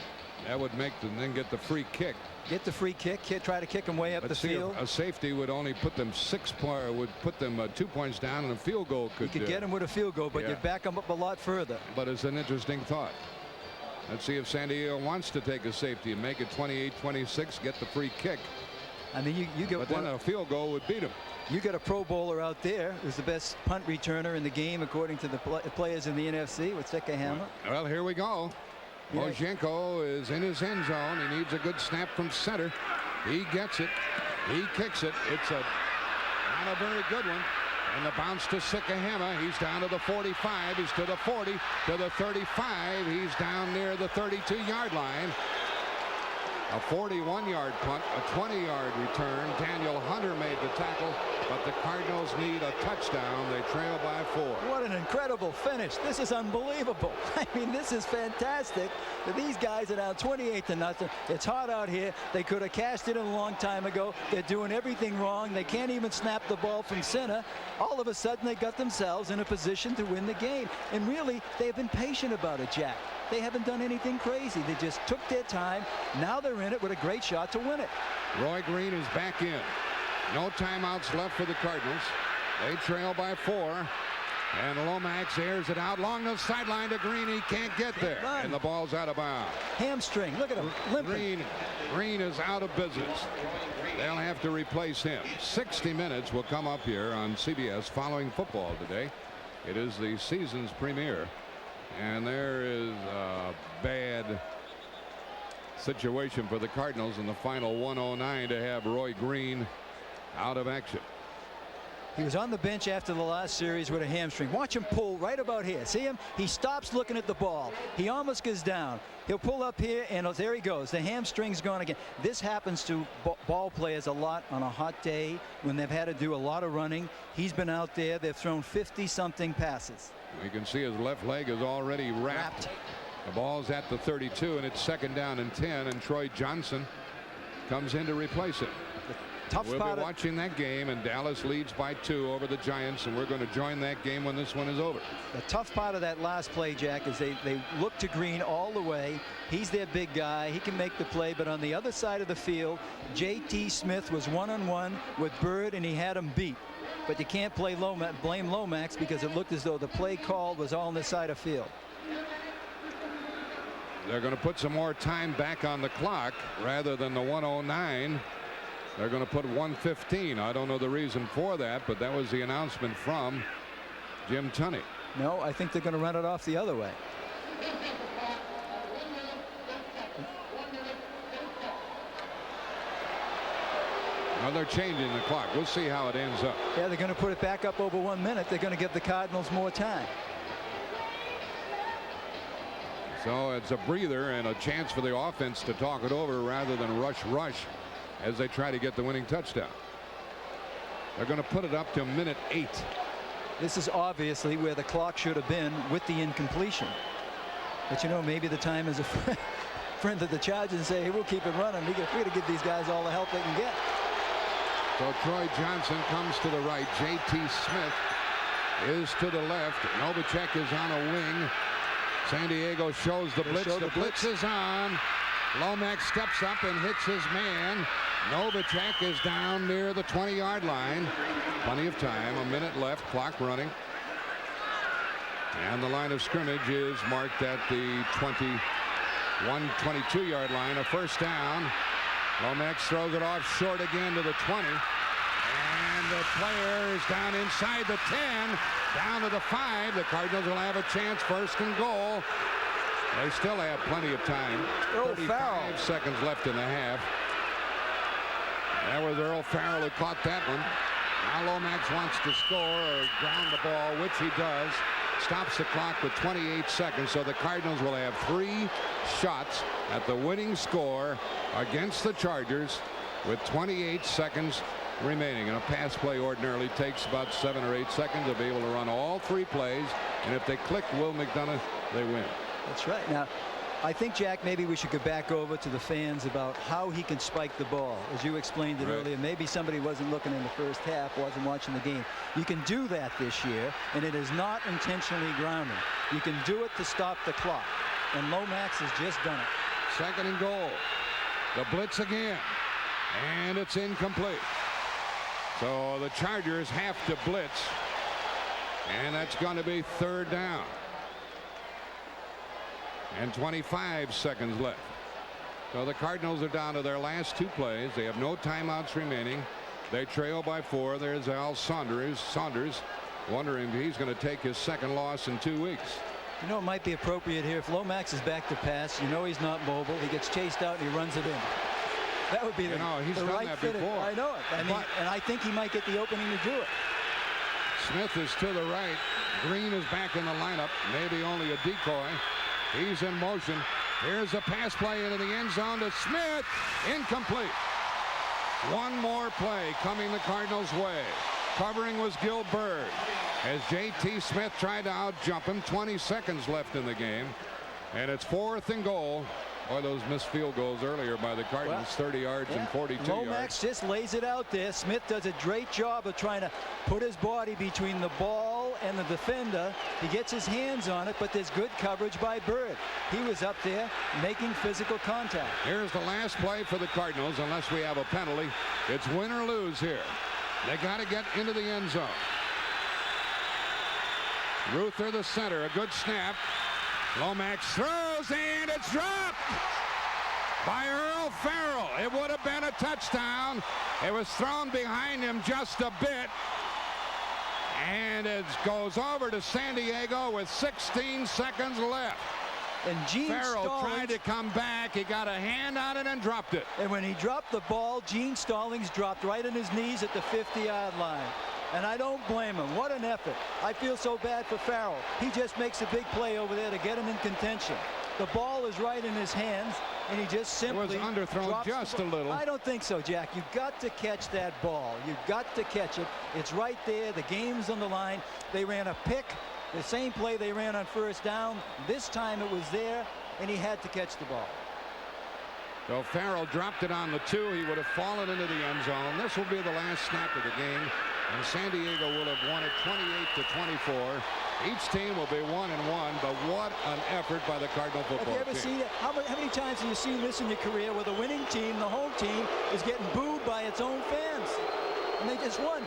That would make them then get the free kick. Get the free kick, try to kick him way up the field. A safety would only put them 2 points down, and a field goal could. You could get him with a field goal, but you'd back him up a lot further. But it's an interesting thought. Let's see if San Diego wants to take a safety and make it 28-26, get the free kick. I mean, you get. But then a field goal would beat him. You got a Pro Bowler out there who's the best punt returner in the game, according to the players in the NFC, with Sekahama. Well, here we go. Moshenko is in his end zone. He needs a good snap from center. He gets it. He kicks it. It's not a very good one. And the bounce to Sekahama. He's down to the 45. He's to the 40, to the 35. He's down near the 32-yard line. A 41-yard punt, a 20-yard return. Daniel Hunter made the tackle, but the Cardinals need a touchdown. They trail by 4. What an incredible finish. This is unbelievable. I mean, this is fantastic. These guys are down 28-0. It's hot out here. They could have cashed it in a long time ago. They're doing everything wrong. They can't even snap the ball from center. All of a sudden, they got themselves in a position to win the game. And really, they've been patient about it, Jack. They haven't done anything crazy. They just took their time. Now they're in it with a great shot to win it. Roy Green is back in. No timeouts left for the Cardinals. They trail by 4. And Lomax airs it out along the sideline to Green. He can't get there. And the ball's out of bounds. Hamstring. Look at him limping. Green is out of business. They'll have to replace him. 60 Minutes will come up here on CBS following football today. It is the season's premiere. And there is a bad situation for the Cardinals in the final 109 to have Roy Green out of action. He was on the bench after the last series with a hamstring. Watch him pull right about here. See him? He stops looking at the ball. He almost goes down. He'll pull up here, and there he goes. The hamstring's gone again. This happens to ball players a lot on a hot day when they've had to do a lot of running. He's been out there. They've thrown 50-something passes. You can see his left leg is already wrapped. The ball's at the 32, and it's second down and 10, and Troy Johnson comes in to replace it. We'll be watching that game, and Dallas leads by 2 over the Giants, and we're going to join that game when this one is over. The tough part of that last play, Jack, is they look to Green all the way. He's their big guy. He can make the play, but on the other side of the field, J.T. Smith was one-on-one with Bird, and he had him beat. But you can't blame Lomax because it looked as though the play called was all on this side of field. They're going to put some more time back on the clock rather than the 109. They're going to put 1:15. I don't know the reason for that, but that was the announcement from Jim Tunney. No, I think they're going to run it off the other way. Well, they're changing the clock. We'll see how it ends up. Yeah, they're going to put it back up over 1 minute. They're going to give the Cardinals more time. So it's a breather and a chance for the offense to talk it over rather than rush as they try to get the winning touchdown. They're going to put it up to minute 8. This is obviously where the clock should have been with the incompletion. But you know, maybe the time is a friend of the Chargers and say, hey, we'll keep it running. We're going to give these guys all the help they can get. So Troy Johnson comes to the right. J.T. Smith is to the left. Novacek is on a wing. San Diego shows the blitz. The blitz is on. Lomax steps up and hits his man. Novacek is down near the 20-yard line. Plenty of time. A minute left. Clock running. And the line of scrimmage is marked at the 22-yard line. A first down. Lomax throws it off short again to the 20. And the player is down inside the 10. Down to the 5. The Cardinals will have a chance. First and goal. They still have plenty of time. 35 seconds left in the half. That was Earl Farrell who caught that one. Now Lomax wants to score or ground the ball, which he does. Stops the clock with 28 seconds. So the Cardinals will have 3 shots at the winning score against the Chargers with 28 seconds remaining. And a pass play ordinarily takes about 7 or 8 seconds. They'll be able to run all 3 plays. And if they click Will McDonough, they win. That's right. Now, I think, Jack, maybe we should go back over to the fans about how he can spike the ball. As you explained it earlier, maybe somebody wasn't looking in the first half, wasn't watching the game. You can do that this year, and it is not intentionally grounding. You can do it to stop the clock, and Lomax has just done it. Second and goal. The blitz again, and it's incomplete. So the Chargers have to blitz, and that's going to be third down. And 25 seconds left. So the Cardinals are down to their last 2 plays. They have no timeouts remaining. They trail by 4. There's Al Saunders wondering if he's going to take his second loss in 2 weeks. You know, it might be appropriate here if Lomax is back to pass. You know he's not mobile. He gets chased out and he runs it in. That would be the right fit. I know it. I mean, and I think he might get the opening to do it. Smith is to the right. Green is back in the lineup. Maybe only a decoy. He's in motion. Here's a pass play into the end zone to Smith. Incomplete. One more play coming the Cardinals' way. Covering was Gil Byrd as J.T. Smith tried to out-jump him. 20 seconds left in the game. And it's 4th and goal. Boy, those missed field goals earlier by the Cardinals. 30 yards and 42 yards. Lomax just lays it out there. Smith does a great job of trying to put his body between the ball and the defender. He gets his hands on it, but there's good coverage by Byrd. He was up there making physical contact. Here's the last play for the Cardinals, unless we have a penalty. It's win or lose here. They got to get into the end zone. Ruther, the center, a good snap. Lomax throws, and it's dropped by Earl Farrell. It would have been a touchdown. It was thrown behind him just a bit. And it goes over to San Diego with 16 seconds left. And Gene Farrell Stallings tried to come back. He got a hand on it and dropped it. And when he dropped the ball, Gene Stallings dropped right on his knees at the 50-yard line. And I don't blame him. What an effort. I feel so bad for Farrell. He just makes a big play over there to get him in contention. The ball is right in his hands, and he just simply was underthrown just a little. I don't think so, Jack. You've got to catch that ball. You've got to catch it. It's right there. The game's on the line. They ran a pick. The same play they ran on first down. This time it was there, and he had to catch the ball. So Farrell dropped it on the 2. He would have fallen into the end zone. This will be the last snap of the game. And San Diego will have won it 28-24. Each team will be 1-1, but what an effort by the Cardinal football team. Have you ever seen it? How many times have you seen this in your career where the winning team, the home team, is getting booed by its own fans? And they just won.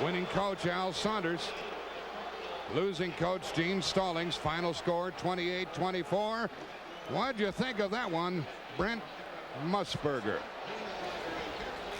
Winning coach Al Saunders. Losing coach Gene Stallings. Final score 28-24. What'd you think of that one, Brent Musburger?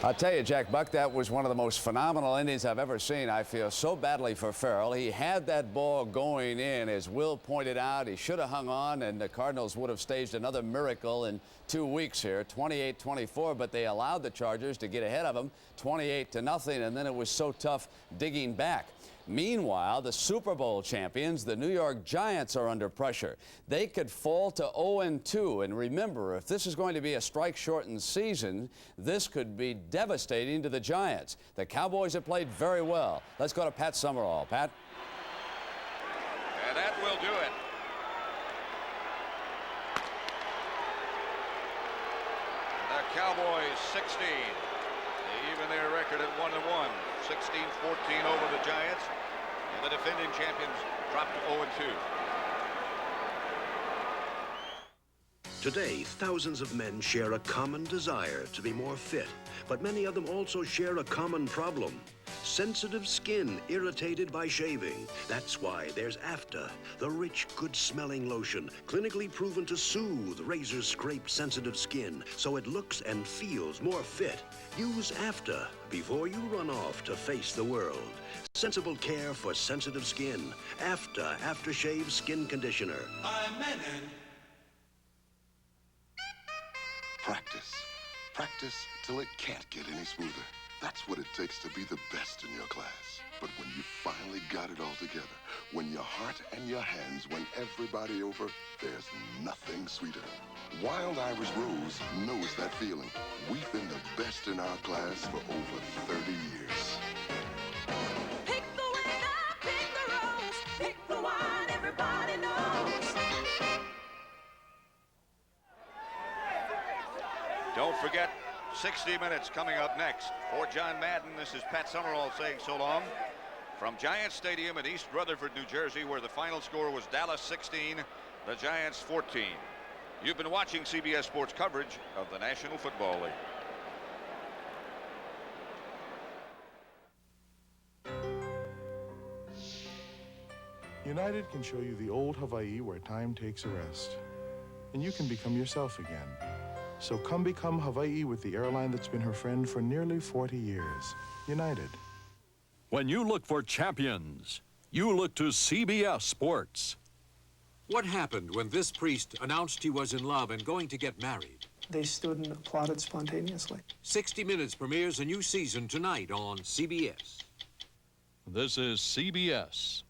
I'll tell you, Jack Buck, that was one of the most phenomenal innings I've ever seen. I feel so badly for Farrell. He had that ball going in. As Will pointed out, he should have hung on, and the Cardinals would have staged another miracle in 2 weeks here, 28-24, but they allowed the Chargers to get ahead of them 28-0, and then it was so tough digging back. Meanwhile, the Super Bowl champions, the New York Giants, are under pressure. They could fall to 0-2. And remember, if this is going to be a strike-shortened season, this could be devastating to the Giants. The Cowboys have played very well. Let's go to Pat Summerall. Pat? And that will do it. The Cowboys 16. They even their record at 1-1. 16-14 over the Giants. And the defending champions dropped to 0-2. Today, thousands of men share a common desire to be more fit, but many of them also share a common problem. Sensitive skin irritated by shaving. That's why there's AFTA, the rich, good-smelling lotion, clinically proven to soothe razor-scraped sensitive skin so it looks and feels more fit. Use AFTA before you run off to face the world. Sensible care for sensitive skin. AFTA Aftershave Skin Conditioner. By Menon. Practice. Practice till it can't get any smoother. That's what it takes to be the best in your class. But when you finally got it all together, when your heart and your hands win everybody over, there's nothing sweeter. Wild Irish Rose knows that feeling. We've been the best in our class for over 30 years. Pick the winner, pick the rose, pick the one everybody knows. Don't forget, 60 Minutes coming up next. For John Madden, this is Pat Summerall saying so long. From Giants Stadium in East Rutherford, New Jersey, where the final score was Dallas 16, the Giants 14. You've been watching CBS Sports coverage of the National Football League. United can show you the old Hawaii where time takes a rest. And you can become yourself again. So come become Hawaii with the airline that's been her friend for nearly 40 years. United. When you look for champions, you look to CBS Sports. What happened when this priest announced he was in love and going to get married? They stood and applauded spontaneously. 60 Minutes premieres a new season tonight on CBS. This is CBS.